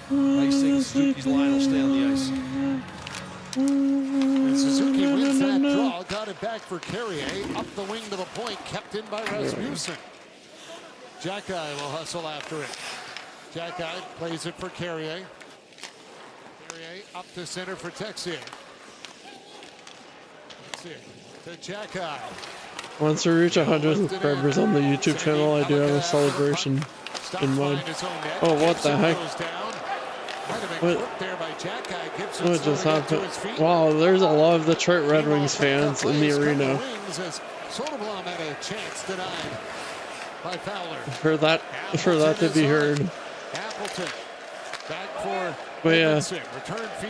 Nice thing, Suzuki's line will stay on the ice.
And Suzuki wins that draw, got it back for Carrier, up the wing to the point, kept in by Rasmussen. Jackeye will hustle after it. Jackeye plays it for Carrier. Carrier up to center for Texier. Texier to Jackeye.
Once we reach 100 subscribers on the YouTube channel, I do have a celebration in mind. Oh, what the heck? What just happened? Wow, there's a lot of Detroit Red Wings fans in the arena. For that to be heard. But yeah,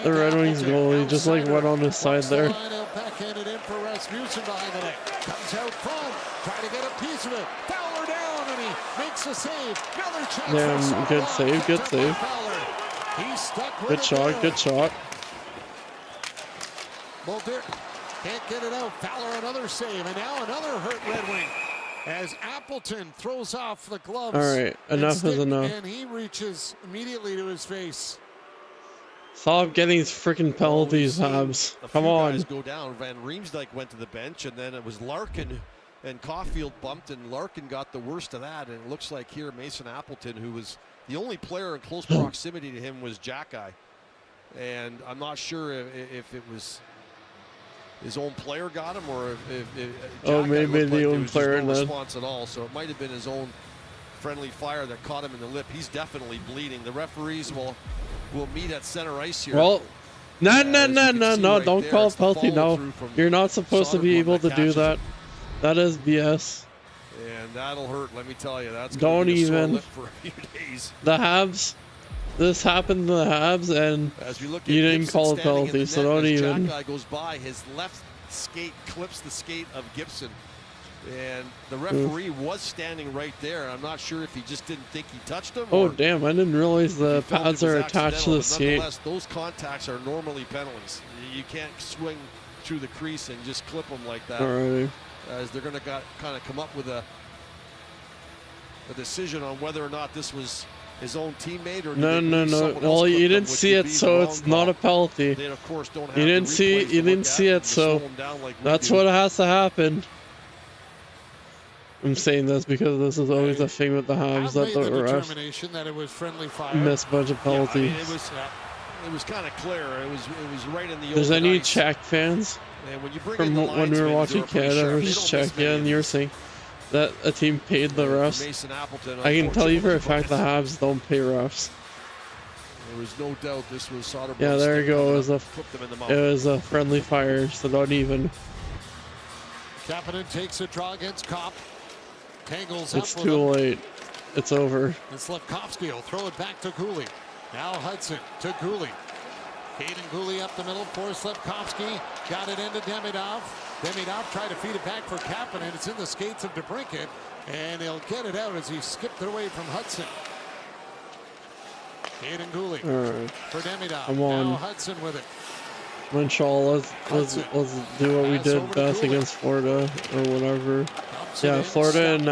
the Red Wings goalie just like went on his side there.
Backhanded in for Rasmussen behind the net. Comes out front, trying to get a piece of it. Fowler down, and he makes a save. Another chance.
Damn, good save, good save.
He's stuck with
Good shot, good shot.
Mulder can't get it out. Fowler another save, and now another hurt Red Wing as Appleton throws off the gloves.
All right, enough is enough.
And he reaches immediately to his face.
Stop getting these freaking penalties, Habs. Come on.
Guys go down. Van Riemsdyk went to the bench, and then it was Larkin and Caulfield bumped, and Larkin got the worst of that. And it looks like here Mason Appleton, who was the only player in close proximity to him, was Jackeye. And I'm not sure if it was his own player got him, or if
maybe the own player
no response at all. So it might have been his own friendly fire that caught him in the lip. He's definitely bleeding. The referees will meet at center ice here.
Well, no, don't call it penalty. No, you're not supposed to be able to do that. That is BS.
And that'll hurt, let me tell you. That's
don't
be a sore
even.
lip for a few days.
The Habs. This happened to the Habs, and you didn't call it penalty, so don't even.
Jackeye goes by, his left skate clips the skate of Gibson, and the referee was standing right there. I'm not sure if he just didn't think he touched him.
Oh damn! I didn't realize the pads are attached to the skate.
Nonetheless, those contacts are normally penalties. You can't swing through the crease and just clip them like that.
Alrighty.
As they're going to kind of come up with a decision on whether or not this was his own teammate or
no. Well, you didn't see it, so it's not a penalty.
They of course don't have
you didn't see it, so that's what has to happen. I'm saying this because this is always a thing with the Habs that the refs miss a bunch of penalties.
It was kind of clear. It was right in the.
There's any Czech fans from when we were watching Canada versus Czechia, and you're saying that a team paid the refs. I can tell you for a fact the Habs don't pay refs.
There was no doubt this was Soderbergh.
Yeah, there you go. It was a friendly fire, so don't even.
Kapanen takes a draw against Kopp. Tangles
It's
up
too
with
late. It's over.
And Slafkovsky will throw it back to Cooley. Now Hudson to Cooley. Caden Cooley up the middle for Slafkovsky. Got it into Demidov. Demidov tried to feed it back for Kapanen. It's in the skates of DeBrincat. And he'll get it out as he skipped it away from Hudson. Caden Cooley for Demidov.
Come on.
Now Hudson with it.
Montreal, let's do what we did best against Florida or whatever. Yeah, Florida and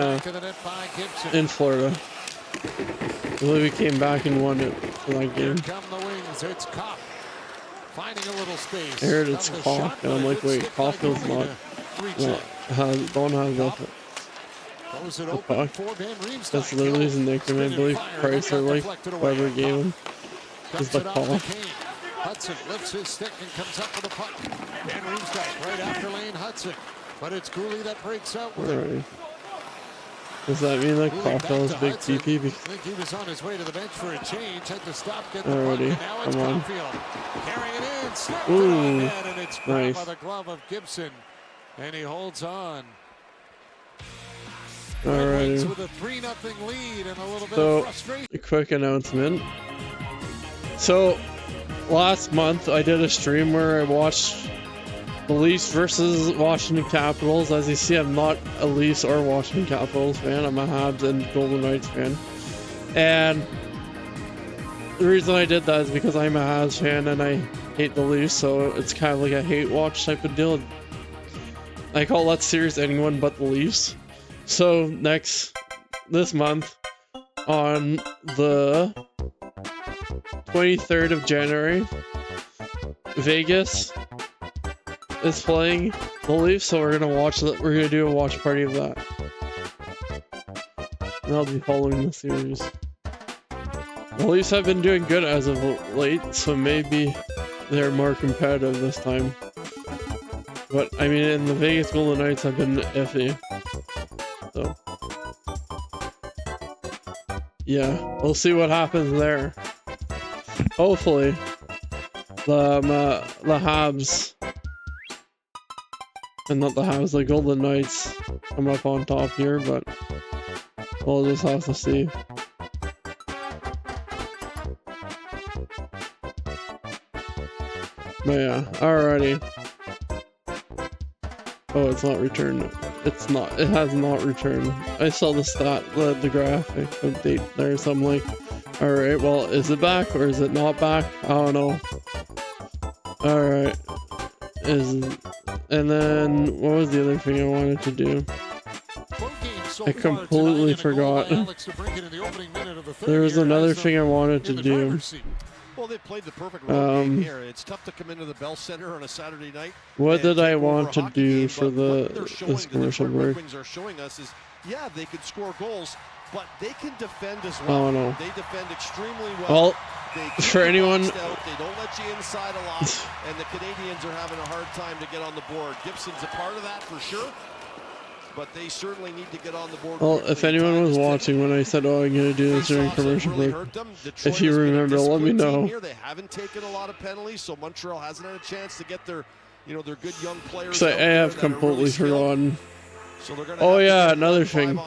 in Florida. I believe we came back and won it for that game.
Here come the Wings. It's Kopp finding a little space.
I heard it's Kopp, and I'm like, wait, Caulfield's not. Don't have the puck. That's literally his nickname. I believe Price or like whoever gave him is the call.
Hudson lifts his stick and comes up with a puck. And Riemsdyk right after Lane Hudson. But it's Cooley that breaks out with it.
Does that mean that Caulfield's big TP?
I think he was on his way to the bench for a change. Had to stop, get the puck, and now it's Caulfield. Carrying it in, snapped it on net, and it's grabbed by the glove of Gibson. And he holds on.
Alrighty.
With a 3-0 lead and a little bit of frustration.
A quick announcement. So, last month I did a stream where I watched the Leafs versus Washington Capitals. As you see, I'm not a Leafs or Washington Capitals fan. I'm a Habs and Golden Knights fan. And the reason I did that is because I'm a Habs fan and I hate the Leafs, so it's kind of like a hate watch type of deal. I call that series anyone but the Leafs. So this month, on the 23rd of January, Vegas is playing the Leafs, so we're gonna do a watch party of that. And I'll be following the series. The Leafs have been doing good as of late, so maybe they're more competitive this time. But I mean, in the Vegas Golden Knights have been iffy. So yeah, we'll see what happens there. Hopefully, the Habs, and not the Habs, the Golden Knights come up on top here, but we'll just have to see. But yeah, alrighty. Oh, it's not returned. It's not. It has not returned. I saw the stat, the graphic update there, so I'm like, alright, well, is it back or is it not back? I don't know. Alright. And then, what was the other thing I wanted to do? I completely forgot. There was another thing I wanted to do.
Well, they played the perfect road game here. It's tough to come into the Bell Center on a Saturday night.
What did I want to do for this commercial break?
The Red Wings are showing us is, yeah, they could score goals, but they can defend as well.
Oh, no.
They defend extremely well.
Well, for anyone,
they don't let you inside a lot, and the Canadiens are having a hard time to get on the board. Gibson's a part of that for sure, but they certainly need to get on the board.
Well, if anyone was watching when I said, "Oh, I'm gonna do this during commercial break," if you remember, let me know.
They haven't taken a lot of penalties, so Montreal hasn't had a chance to get their good young players.
So I have completely forgotten. Oh yeah, another thing.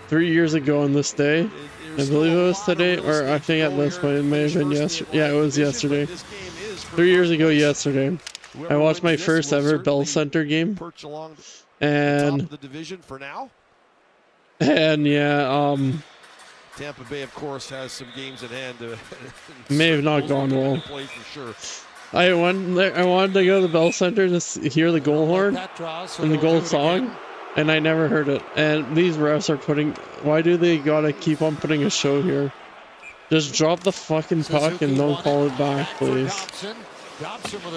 3 years ago on this day, I believe it was today, or I think at this point it may have been yesterday. Yeah, it was yesterday. 3 years ago yesterday, I watched my first ever Bell Center game, and yeah,
Tampa Bay, of course, has some games at hand.
May have not gone well. I wanted to go to the Bell Center to hear the goal horn and the goal song, and I never heard it. And these refs are why do they gotta keep on putting a show here? Just drop the fucking puck and don't call it back, please.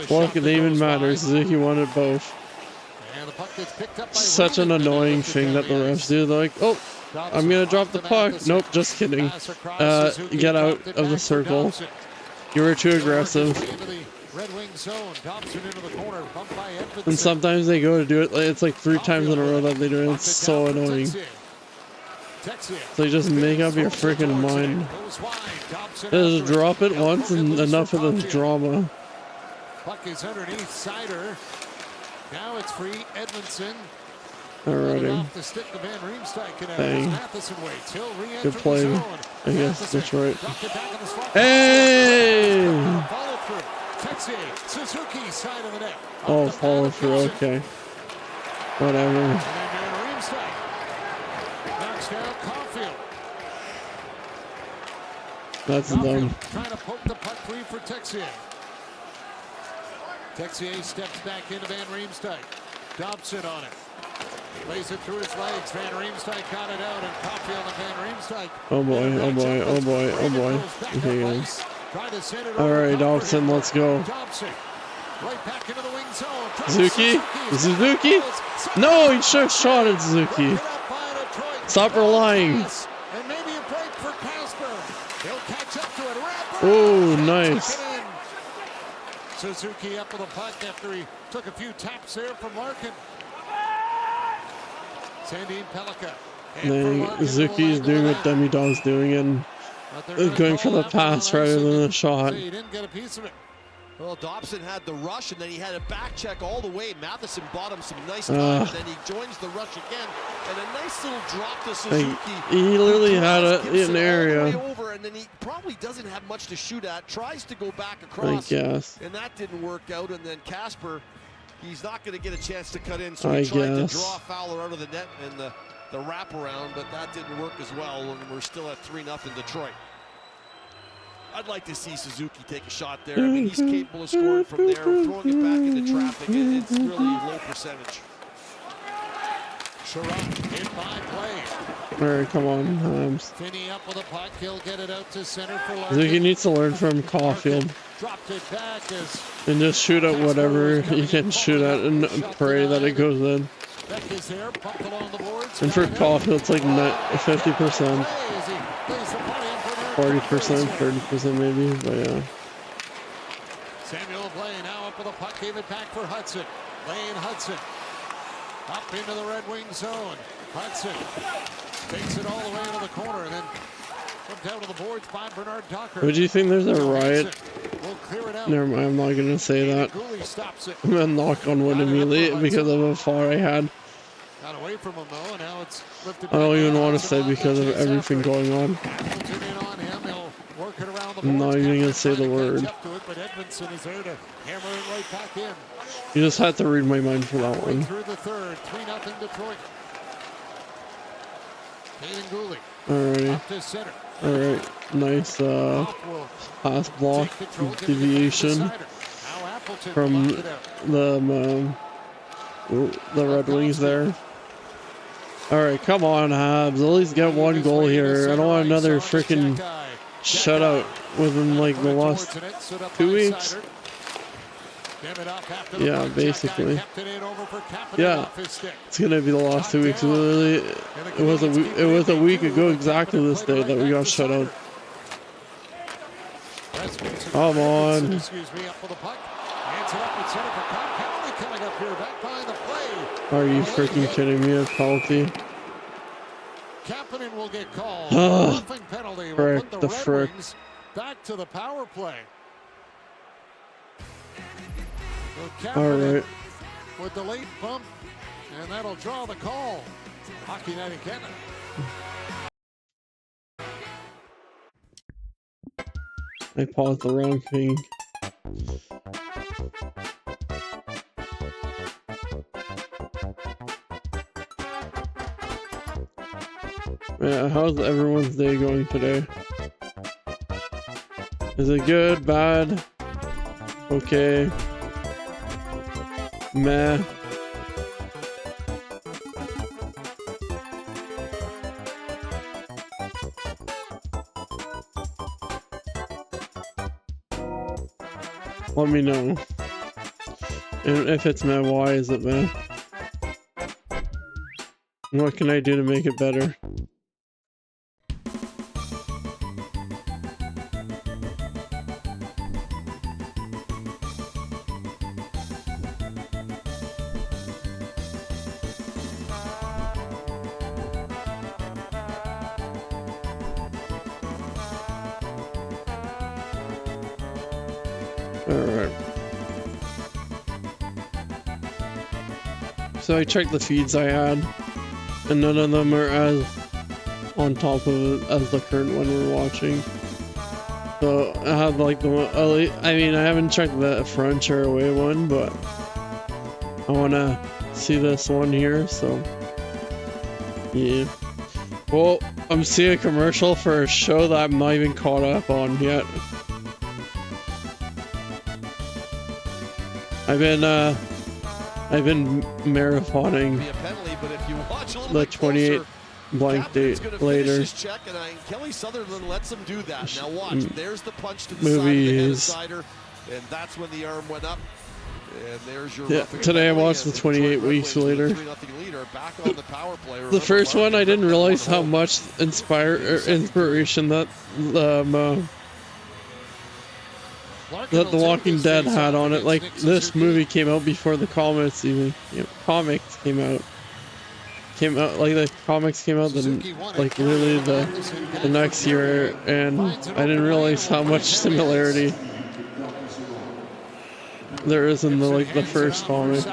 What it even matters is if you want it both. Such an annoying thing that the refs do. They're like, oh, I'm gonna drop the puck. Nope, just kidding. Get out of the circle. You were too aggressive. And sometimes they go to do it. It's like 3 times in a row that they do it. It's so annoying. So you just make up your freaking mind. Just drop it once and enough of this drama.
Puck is underneath Sider. Now it's free. Edmondson
Alrighty.
Off the stick to Van Riemsdyk, and
Bang.
Matheson waits. He'll re-enter
Good play,
the zone.
I guess.
Matheson
That's right.
dropped it back in the slot.
Hey!
Follow through. Texier, Suzuki, side of the net.
Oh, follow through. Okay. Whatever.
And then Van Riemsdyk knocks down Caulfield.
That's
Caulfield
dumb.
trying to poke the puck free for Texier. Texier steps back into Van Riemsdyk. Dobson on it. Plays it through his legs. Van Riemsdyk got it out, and Caulfield and Van Riemsdyk.
Oh boy, oh boy, oh boy, oh boy. Okay, guys. Alright, Dobson, let's go.
Dobson, right back into the wing zone.
Suzuki? Suzuki? No, he should have shot at Suzuki. Stop relying.
And maybe a break for Casper. He'll catch up to it.
Oh, nice.
Suzuki up with the puck after he took a few taps there from Larkin. Sandine Pellica.
Then Suzuki is doing what Demi Dog's doing and going for the pass rather than the shot.
He didn't get a piece of it.
Well, Dobson had the rush, and then he had a back check all the way. Matheson bought him some nice time, and then he joins the rush again. And a nice little drop to Suzuki.
He literally had an area.
All the way over, and then he probably doesn't have much to shoot at. Tries to go back across,
I guess.
and that didn't work out. And then Casper, he's not going to get a chance to cut in, so he tried to draw Fowler out of the net and the wraparound, but that didn't work as well. And we're still at 3-0 Detroit. I'd like to see Suzuki take a shot there. I mean, he's capable of scoring from there, throwing it back into traffic. It's really low percentage.
Sherrod in by play.
Alright, come on, Habs.
Finney up with a puck. He'll get it out to center for Larkin.
Suzuki needs to learn from Caulfield.
Dropped it back as
And just shoot at whatever you can shoot at and pray that it goes in.
Beck is there, pumped along the boards.
And for Caulfield, it's like 50%. 40%, 30% maybe, but yeah.
Samuel Blaine now up with a puck, gave it back for Hudson. Lane Hudson up into the Red Wing zone. Hudson takes it all the way into the corner and then put down to the boards by Bernard Docker.
Would you think there's a riot?
We'll clear it out.
Never mind, I'm not gonna say that.
Stops it.
I'm gonna knock on wood immediately because of how far I had.
Got away from him though, and now it's lifted.
I don't even want to say because of everything going on. I'm not even gonna say the word.
But Edmondson is there to hammer it right back in.
You just had to read my mind for that one.
Through the third, 3-0 Detroit. Hayden Gooley.
Alrighty.
Up to center.
Alright. Nice pass block deviation from the Red Wings there. Alright, come on, Habs. At least get one goal here. I don't want another freaking shutout within like the last 2 weeks. Yeah, basically. Yeah, it's gonna be the last 2 weeks. Literally, it was a week ago exactly this day that we got shut out. Come on. Are you freaking kidding me? A penalty.
Kapanen will get called. Penalty.
Frick, the frick.
Back to the power play.
All right.
With the late bump, and that'll draw the call. Hockey Night in Canada.
I paused the wrong thing. Yeah, how's everyone's day going today? Is it good, bad, okay, meh? Let me know. And if it's meh, why is it meh? What can I do to make it better? So I checked the feeds I had, and none of them are as on top of it as the current one we're watching. So I have like the one, I mean, I haven't checked the French or away one, but I want to see this one here, so yeah. Well, I'm seeing a commercial for a show that I'm not even caught up on yet. I've been marathoning the 28 blank date later.
Kelly Sutherland lets him do that. Now watch, there's the punch to the
movies.
side of the head of Sider, and that's when the arm went up. And there's your
Today I watched the 28 weeks later. The first one, I didn't realize how much inspiration that The Walking Dead had on it. Like, this movie came out before the comics even. Comics came out. Like, the comics came out like really the next year, and I didn't realize how much similarity there is in the first comic,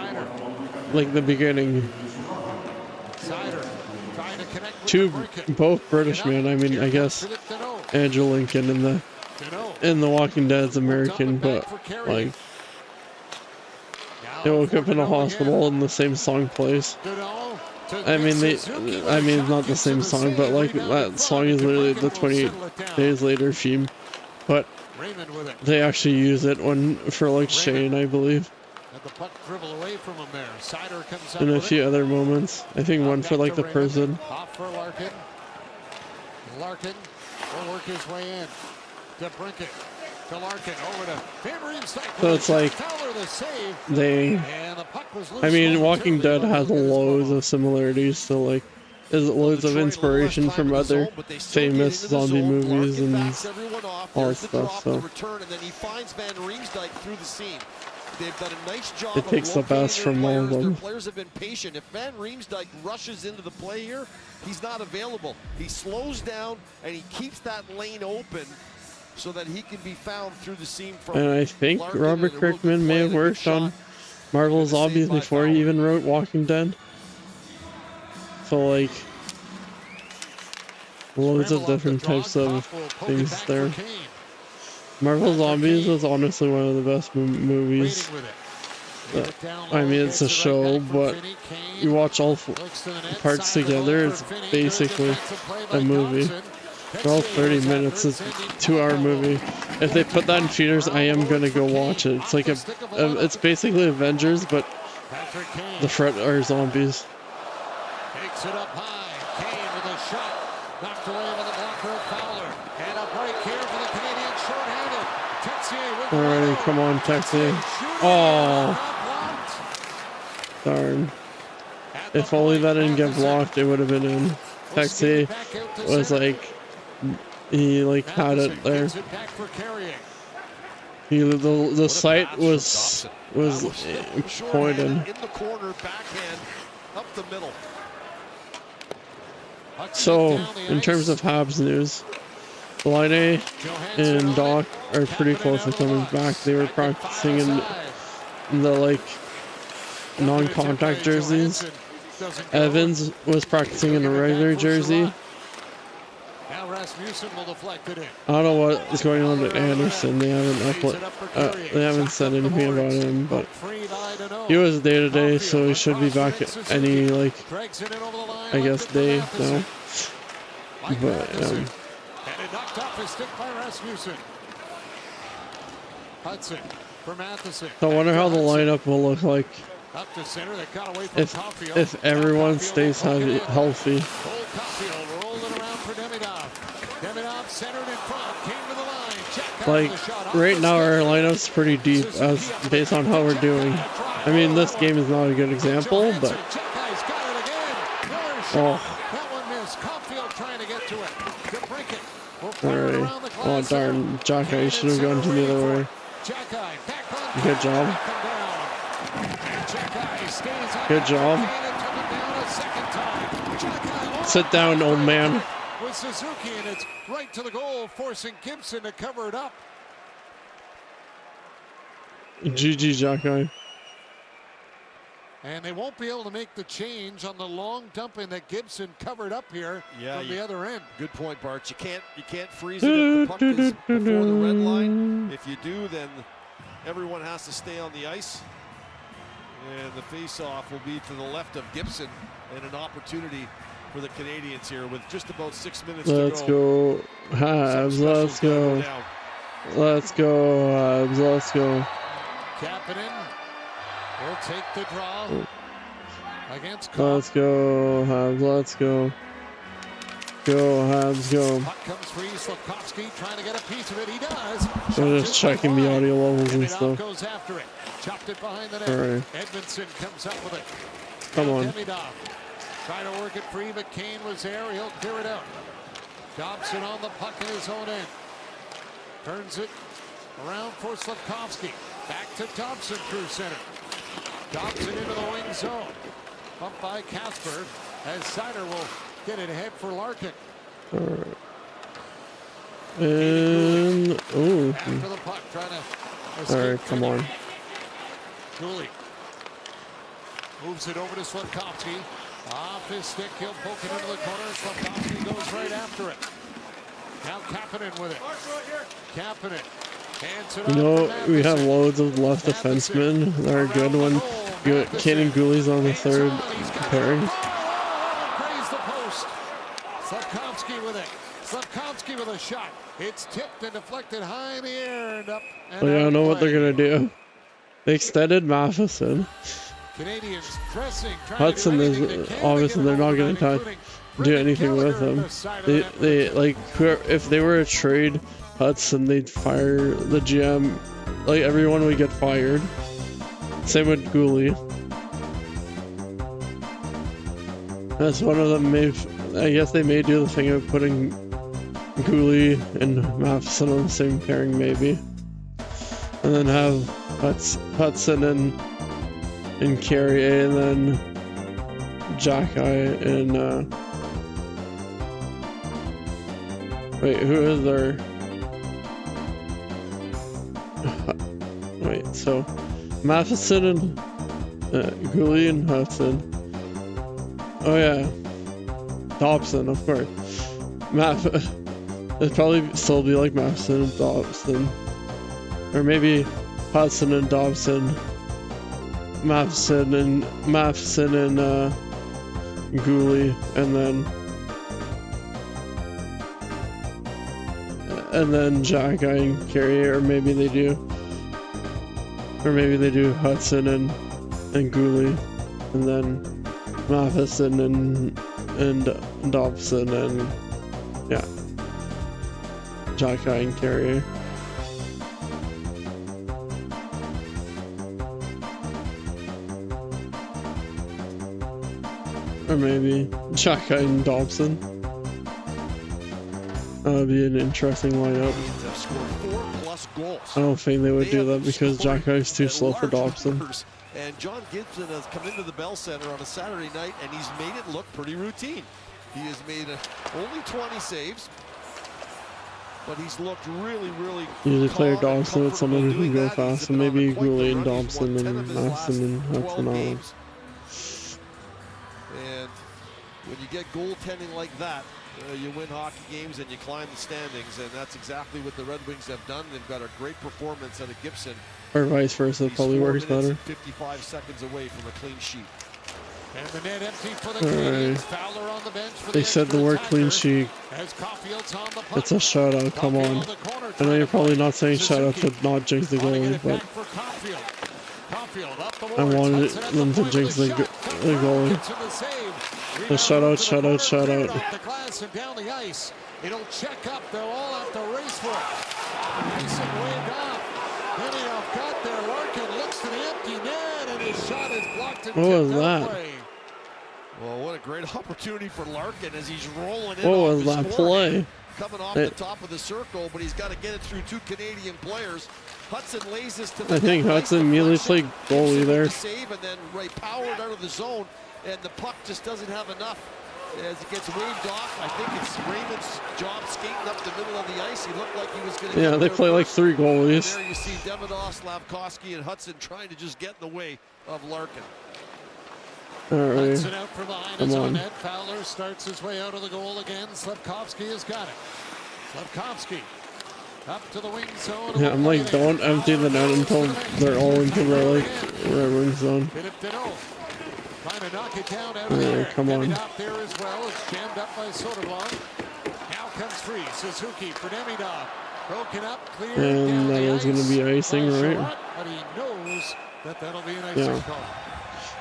like the beginning. Both British men. I mean, I guess Andrew Lincoln in the Walking Dead's American, but like they woke up in a hospital in the same song plays. I mean, not the same song, but like that song is literally the 28 Days Later theme, but they actually use it for like Shane, I believe, and a few other moments. I think one for like the prison.
Larkin will work his way in to Brinket, to Larkin, over to Van Riemsdyk.
So it's like I mean, Walking Dead has loads of similarities, so like there's loads of inspiration from other famous zombie movies and all that stuff, so
they've done a nice job.
It takes the best from all of them.
Their players have been patient. If Van Riemsdyk rushes into the play here, he's not available. He slows down and he keeps that lane open so that he can be found through the seam from.
And I think Robert Kirkman may have worked on Marvel Zombies before he even wrote Walking Dead. So like loads of different types of things there. Marvel Zombies is honestly one of the best movies. I mean, it's a show, but you watch all parts together, it's basically a movie. They're all 30 minutes, it's a 2-hour movie. If they put that in theaters, I am gonna go watch it. It's like it's basically Avengers, but the threat are zombies.
Takes it up high. Kane with a shot. Knocked away by the blocker of Fowler. And a break here for the Canadiens short-handed. Texier with
Alrighty, come on, Texier. Oh. Darn. If only that didn't get blocked, it would have been in. Texier was like, he like had it there. The sight was pointed.
In the corner, backhand, up the middle.
So, in terms of Habs news, Laine and Doc are pretty close to coming back. They were practicing in the like non-contact jerseys. Evans was practicing in a regular jersey. I don't know what is going on with Anderson. They haven't said anything about him, but he was day to day, so he should be back any like I guess day now. But so I wonder how the lineup will look like if everyone stays healthy. Like right now our lineup's pretty deep as based on how we're doing. I mean, this game is not a good example, but alright. Oh darn, Jacky, you should have gone to the other way. Good job. Good job. Sit down, old man.
With Suzuki, and it's right to the goal, forcing Gibson to cover it up.
GG, Jacky.
And they won't be able to make the change on the long dumping that Gibson covered up here from the other end.
Good point, Bart. You can't freeze it if the puck is before the red line. If you do, then everyone has to stay on the ice. And the face-off will be to the left of Gibson, and an opportunity for the Canadiens here with just about 6 minutes to go.
Let's go, Habs. Let's go. Let's go, Habs. Let's go.
Kapanen will take the draw against Cobb.
Let's go, Habs. Let's go. Go, Habs, go.
Puck comes free. Slafkovsky trying to get a piece of it. He does.
I'm just checking the audio levels and stuff.
Goes after it. Chopped it behind the net.
Right.
Edmondson comes up with it.
Come on.
Trying to work it free, but Kane was there. He'll clear it out. Dobson on the puck in his own end. Turns it around for Slafkovsky. Back to Dobson through center. Dobson into the wing zone. Bumped by Casper as Sider will get it ahead for Larkin.
All right. And
after the puck, trying to escape.
All right, come on.
Cooley moves it over to Slafkovsky. Off his stick, he'll poke it into the corner. Slafkovsky goes right after it. Now Kapanen with it. Kapanen hands it off.
We have loads of left defensemen that are good when Kane and Gooley's on the third pairing.
Praise the post. Slafkovsky with it. Slafkovsky with a shot. It's tipped and deflected high in the air and up. And
I don't know what they're gonna do. They extended Matheson.
Canadiens pressing.
Hudson is obviously they're not gonna do anything with him. They like if they were to trade Hudson, they'd fire the GM. Like everyone would get fired. Same with Gooley. That's one of them. I guess they may do the thing of putting Gooley and Matheson on the same pairing, maybe, and then have Hudson and Carrier, and then Jacky and wait, who is there? Wait, so Matheson and Gooley and Hudson. Oh yeah, Dobson, of course. It'd probably still be like Matheson and Dobson, or maybe Hudson and Dobson. Matheson and Gooley, and then Jacky and Carrier, or maybe they do Hudson and Gooley, and then Matheson and Dobson, and yeah, Jacky and Carrier. Or maybe Jacky and Dobson. That would be an interesting lineup. I don't think they would do that because Jacky is too slow for Dobson.
And John Gibson has come into the Bell Center on a Saturday night, and he's made it look pretty routine. He has made only 20 saves, but he's looked really, really.
Usually play Dobson with someone who can go fast, and maybe Gooley and Dobson and Matheson and Hudson on.
And when you get goaltending like that, you win hockey games and you climb the standings, and that's exactly what the Red Wings have done. They've got a great performance out of Gibson.
Or vice versa, probably works better.
55 seconds away from a clean sheet.
And the net empty for the Canadiens. Fowler on the bench for
they said the word clean sheet. It's a shutout, come on. I know you're probably not saying shutout to not jinx the goalie, but I wanted them to jinx the goalie. The shutout.
The glass and down the ice. It'll check up. They'll all have to race for it. Mason waved off. Benioff got there. Larkin looks to the empty net, and his shot is blocked.
What was that?
Well, what a great opportunity for Larkin as he's rolling in.
What was that play?
Coming off the top of the circle, but he's got to get it through two Canadian players. Hudson lays this to the
I think Hudson immediately played goalie there.
Save and then powered out of the zone, and the puck just doesn't have enough as it gets waved off. I think it's Raymond's job skating up the middle of the ice. He looked like he was going to.
Yeah, they play like three goalies.
And there you see Davidoff, Slafkovsky, and Hudson trying to just get in the way of Larkin.
All right.
Hudson out from behind his own net. Fowler starts his way out of the goal again. Slavkovsky has got it. Slavkovsky up to the wing zone.
Yeah, I'm like, don't empty the net until they're all into the like red wing zone.
Trying to knock it down out of the air.
Come on.
Demidov there as well. It's jammed up by Soderblom. Now comes free. Suzuki for Demidov. Broken up, cleared
and
down
that
the
was going to be icing, right?
But he knows that that'll be an icing call.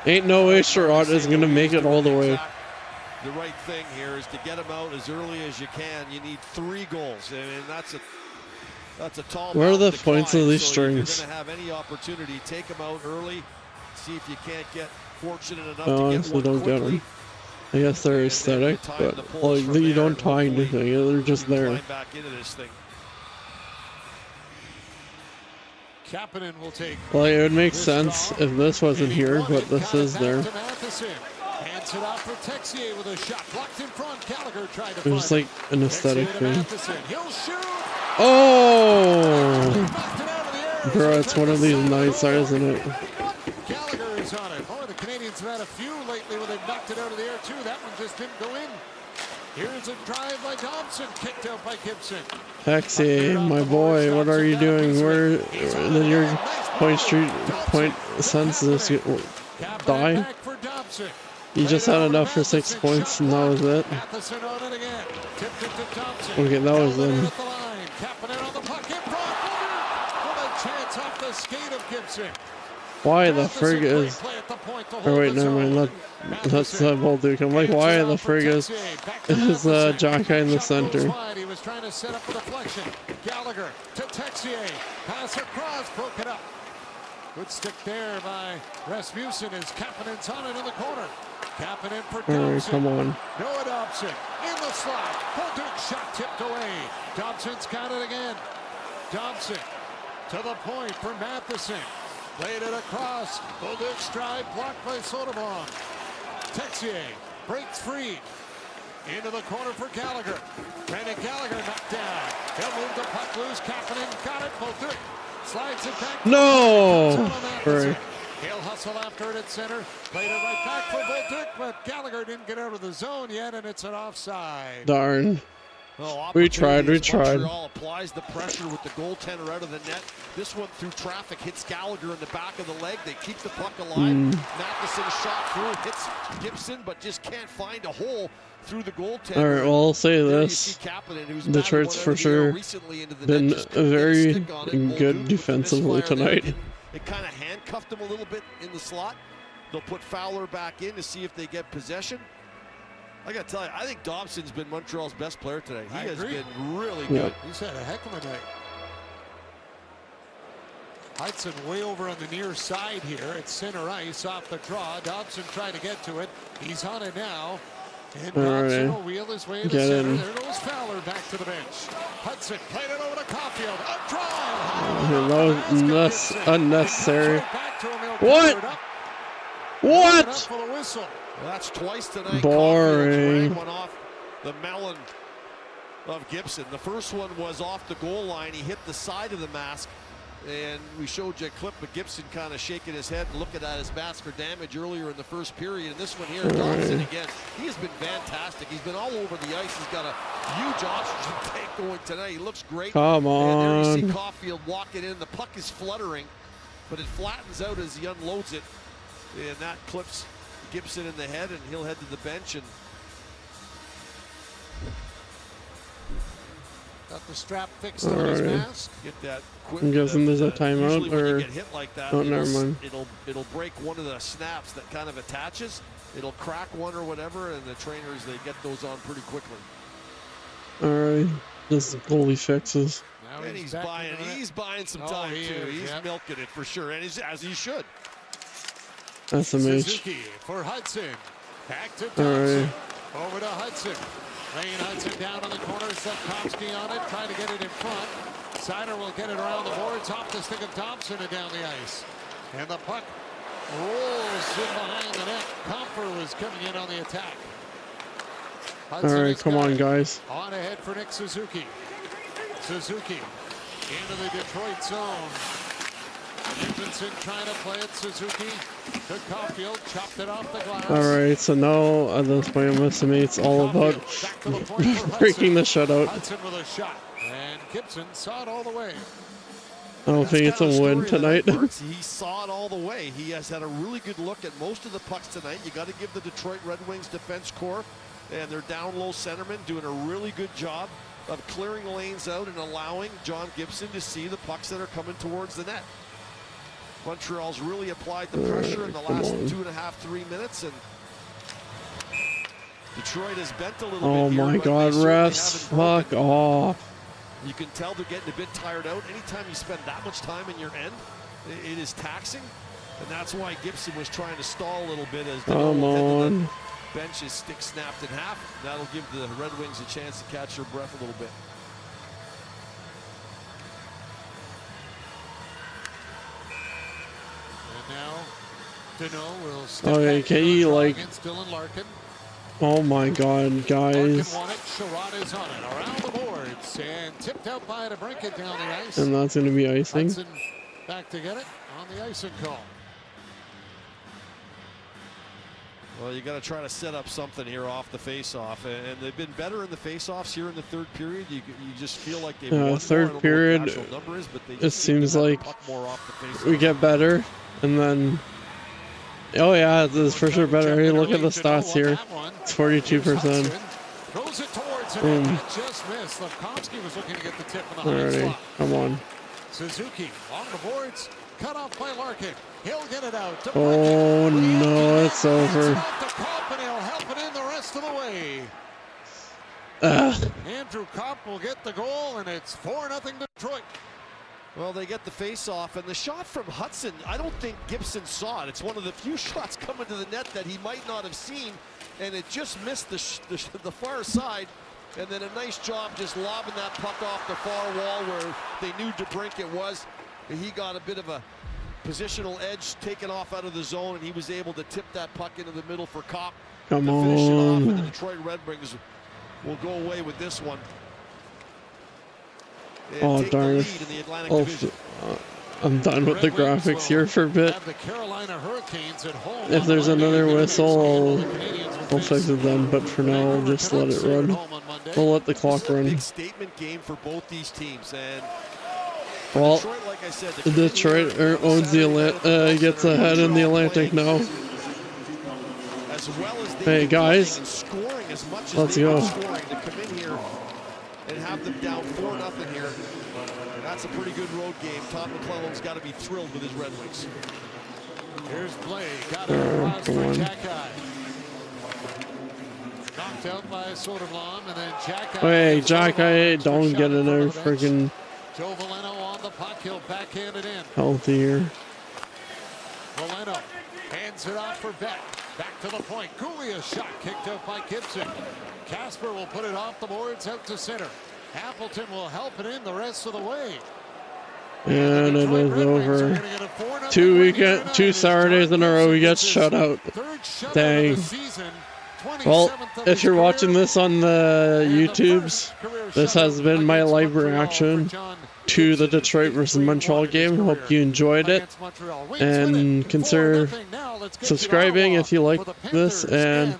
Ain't no way Sherrod is going to make it all the way.
The right thing here is to get him out as early as you can. You need 3 goals, and that's a tall.
Where are the points of these strings?
If you're going to have any opportunity, take him out early. See if you can't get fortunate enough
I
to get one
don't
quickly.
get them. I guess they're aesthetic, but like, you don't tie anything. They're just there.
Back into this thing.
Kapanen will take.
Well, it would make sense if this wasn't here, but this is there.
Hands it off for Texier with a shot blocked in front. Gallagher tried to
It's just like an aesthetic thing.
He'll shoot.
Oh! Bro, it's one of these nights, isn't it?
Gallagher is on it. Oh, the Canadiens have had a few lately where they've knocked it out of the air too. That one just didn't go in. Here's a drive by Thompson, kicked out by Gibson.
Taxi, my boy, what are you doing? Where did your point census die? You just had enough for 6 points, and that was it. Okay, that was them. Why the frig is... Oh wait, never mind. That's Bolduc. I'm like, why the frig is Jacka in the center?
He was trying to set up a deflection. Gallagher to Texier. Pass across, broken up. Good stick there by Rasmussen as Kapanen's on it in the corner. Kapanen for Dobson.
All right, come on.
Noah Dobson in the slot. Bolduc shot tipped away. Dobson's got it again. Dobson to the point for Matheson. Played it across. Bolduc stride blocked by Soderblom. Texier breaks free. Into the corner for Gallagher. Brandon Gallagher knocked down. He'll move the puck loose. Kapanen got it. Bolduc slides it back.
No!
He'll hustle after it at center. Played it right back for Bolduc, but Gallagher didn't get out of the zone yet, and it's an offside.
Darn. We tried.
Montreal applies the pressure with the goaltender out of the net. This one through traffic hits Gallagher in the back of the leg. They keep the puck alive. Matheson's shot through hits Gibson, but just can't find a hole through the goaltender.
All right, well, I'll say this. Detroit's for sure been very good defensively tonight.
It kind of handcuffed him a little bit in the slot. They'll put Fowler back in to see if they get possession. I got to tell you, I think Dobson's been Montreal's best player today. He has been really good.
He's had a heck of a night. Hudson way over on the near side here at center ice off the draw. Dobson trying to get to it. He's on it now. And Dobson will wheel his way to the center. There goes Fowler back to the bench. Hudson played it over to Caulfield. A drive.
That was unnecessary. What? What?
Well, that's twice tonight.
Boring.
One off the melon of Gibson. The first one was off the goal line. He hit the side of the mask, and we showed you a clip of Gibson kind of shaking his head and looking at his mask for damage earlier in the first period. And this one here, Dobson again. He has been fantastic. He's been all over the ice. He's got a huge oxygen tank going tonight. He looks great.
Come on.
And there you see Caulfield walking in. The puck is fluttering, but it flattens out as he unloads it, and that clips Gibson in the head, and he'll head to the bench. And
got the strap fixed on his mask.
Get that quick.
I'm guessing there's a timeout,
when
or
you get hit like that,
oh, never mind.
It'll break one of the snaps that kind of attaches. It'll crack one or whatever, and the trainers, they get those on pretty quickly.
All right, just goalie fixes.
Now and he's buying some time too. He's milking it for sure, and as he should.
That's amazing.
Suzuki for Hudson. Back to Thompson. Over to Hudson. Laying Hudson down in the corner. Slavkovsky on it. Trying to get it in front. Sider will get it around the boards. Off the stick of Thompson and down the ice. And the puck rolls in behind the net. Comfer was coming in on the attack. Hudson, all right,
come on, guys.
On ahead for Nick Suzuki. Suzuki into the Detroit zone. Gibson trying to play it. Suzuki to Caulfield, chopped it off the glass.
Alright, so now at this point I'm assuming it's all about breaking the shutout.
Hudson with a shot, and Gibson saw it all the way.
I don't think it's a win tonight.
He saw it all the way. He has had a really good look at most of the pucks tonight. You got to give the Detroit Red Wings defense core and their down low centerman doing a really good job of clearing lanes out and allowing John Gibson to see the pucks that are coming towards the net. Montreal's really applied the pressure in the last 2.5, 3 minutes, and Detroit has bent a little bit.
Oh my God, refs, fuck off.
You can tell they're getting a bit tired out. Anytime you spend that much time in your end, it is taxing, and that's why Gibson was trying to stall a little bit as the bench's stick snapped in half. That'll give the Red Wings a chance to catch their breath a little bit.
And now, Deneau will step
Okay,
back
can you like...
Dylan Larkin.
Oh my God, guys.
Larkin won it. Sherrod is on it. Around the boards and tipped out by to break it down the ice.
And that's going to be icing.
Hudson back to get it on the icing call.
Well, you got to try to set up something here off the face-off, and they've been better in the face-offs here in the third period. You just feel like they've won
third
more.
period,
Is, but
it seems like we get better, and then oh yeah, this is for sure better. Hey, look at the stats here. It's 42%.
Throws it towards
Boom.
him. Just missed. Levkovsky was looking to get the tip in the high
Alrighty,
slot.
come on.
Suzuki on the boards, cut off by Larkin. He'll get it out.
Oh no, it's over.
It's off the Kopp, and he'll help it in the rest of the way. Andrew Kopp will get the goal, and it's 4-0 Detroit.
Well, they get the face-off, and the shot from Hudson, I don't think Gibson saw it. It's one of the few shots coming to the net that he might not have seen, and it just missed the far side. And then a nice job just lobbing that puck off the far wall where they knew DeBrincat was. He got a bit of a positional edge taken off out of the zone, and he was able to tip that puck into the middle for Kopp.
Come
to finish it off, and the
on.
Detroit Red Wings will go away with this one. And
Oh
take the
darn
lead
it.
in the Atlantic
Oh,
Division.
I'm done with the graphics here for a bit.
Have the Carolina Hurricanes at home.
If there's another whistle, I'll fix it then, but for now, I'll just let it run. We'll let the clock
This is a
run.
big statement game for both these teams, and
Well,
Detroit, like I said,
Detroit owns the gets ahead in the Atlantic now.
as well as
Hey guys,
scoring as much as
let's
they
go.
are scoring to come in here and have them down 4-0 here. That's a pretty good road game. Todd McClellan's got to be thrilled with his Red Wings.
Here's play. Got it across
come
for
on.
Jack-Eye. Knocked out by Soderblom, and then Jack-Eye.
Hey, Jack-Eye, don't get in there, freaking
Joe Veleno on the puck. He'll backhand it in.
healthy here.
Veleno hands it off for Beck. Back to the point. Cooley, a shot kicked out by Gibson. Casper will put it off the boards out to center. Appleton will help it in the rest of the way.
And it is over. 2 Saturdays in a row we get shut out. Dang. Well, if you're watching this on the YouTubes, this has been my live reaction to the Detroit versus Montreal game. Hope you enjoyed it, and consider subscribing if you like this, and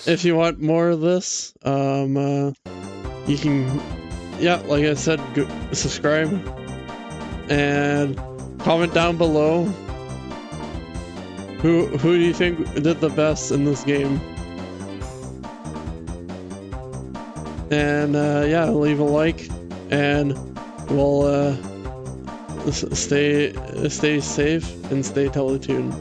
if you want more of this, you can, yeah, like I said, go, subscribe and comment down below who do you think did the best in this game. And yeah, leave a like, and we'll stay safe and stay teletuned.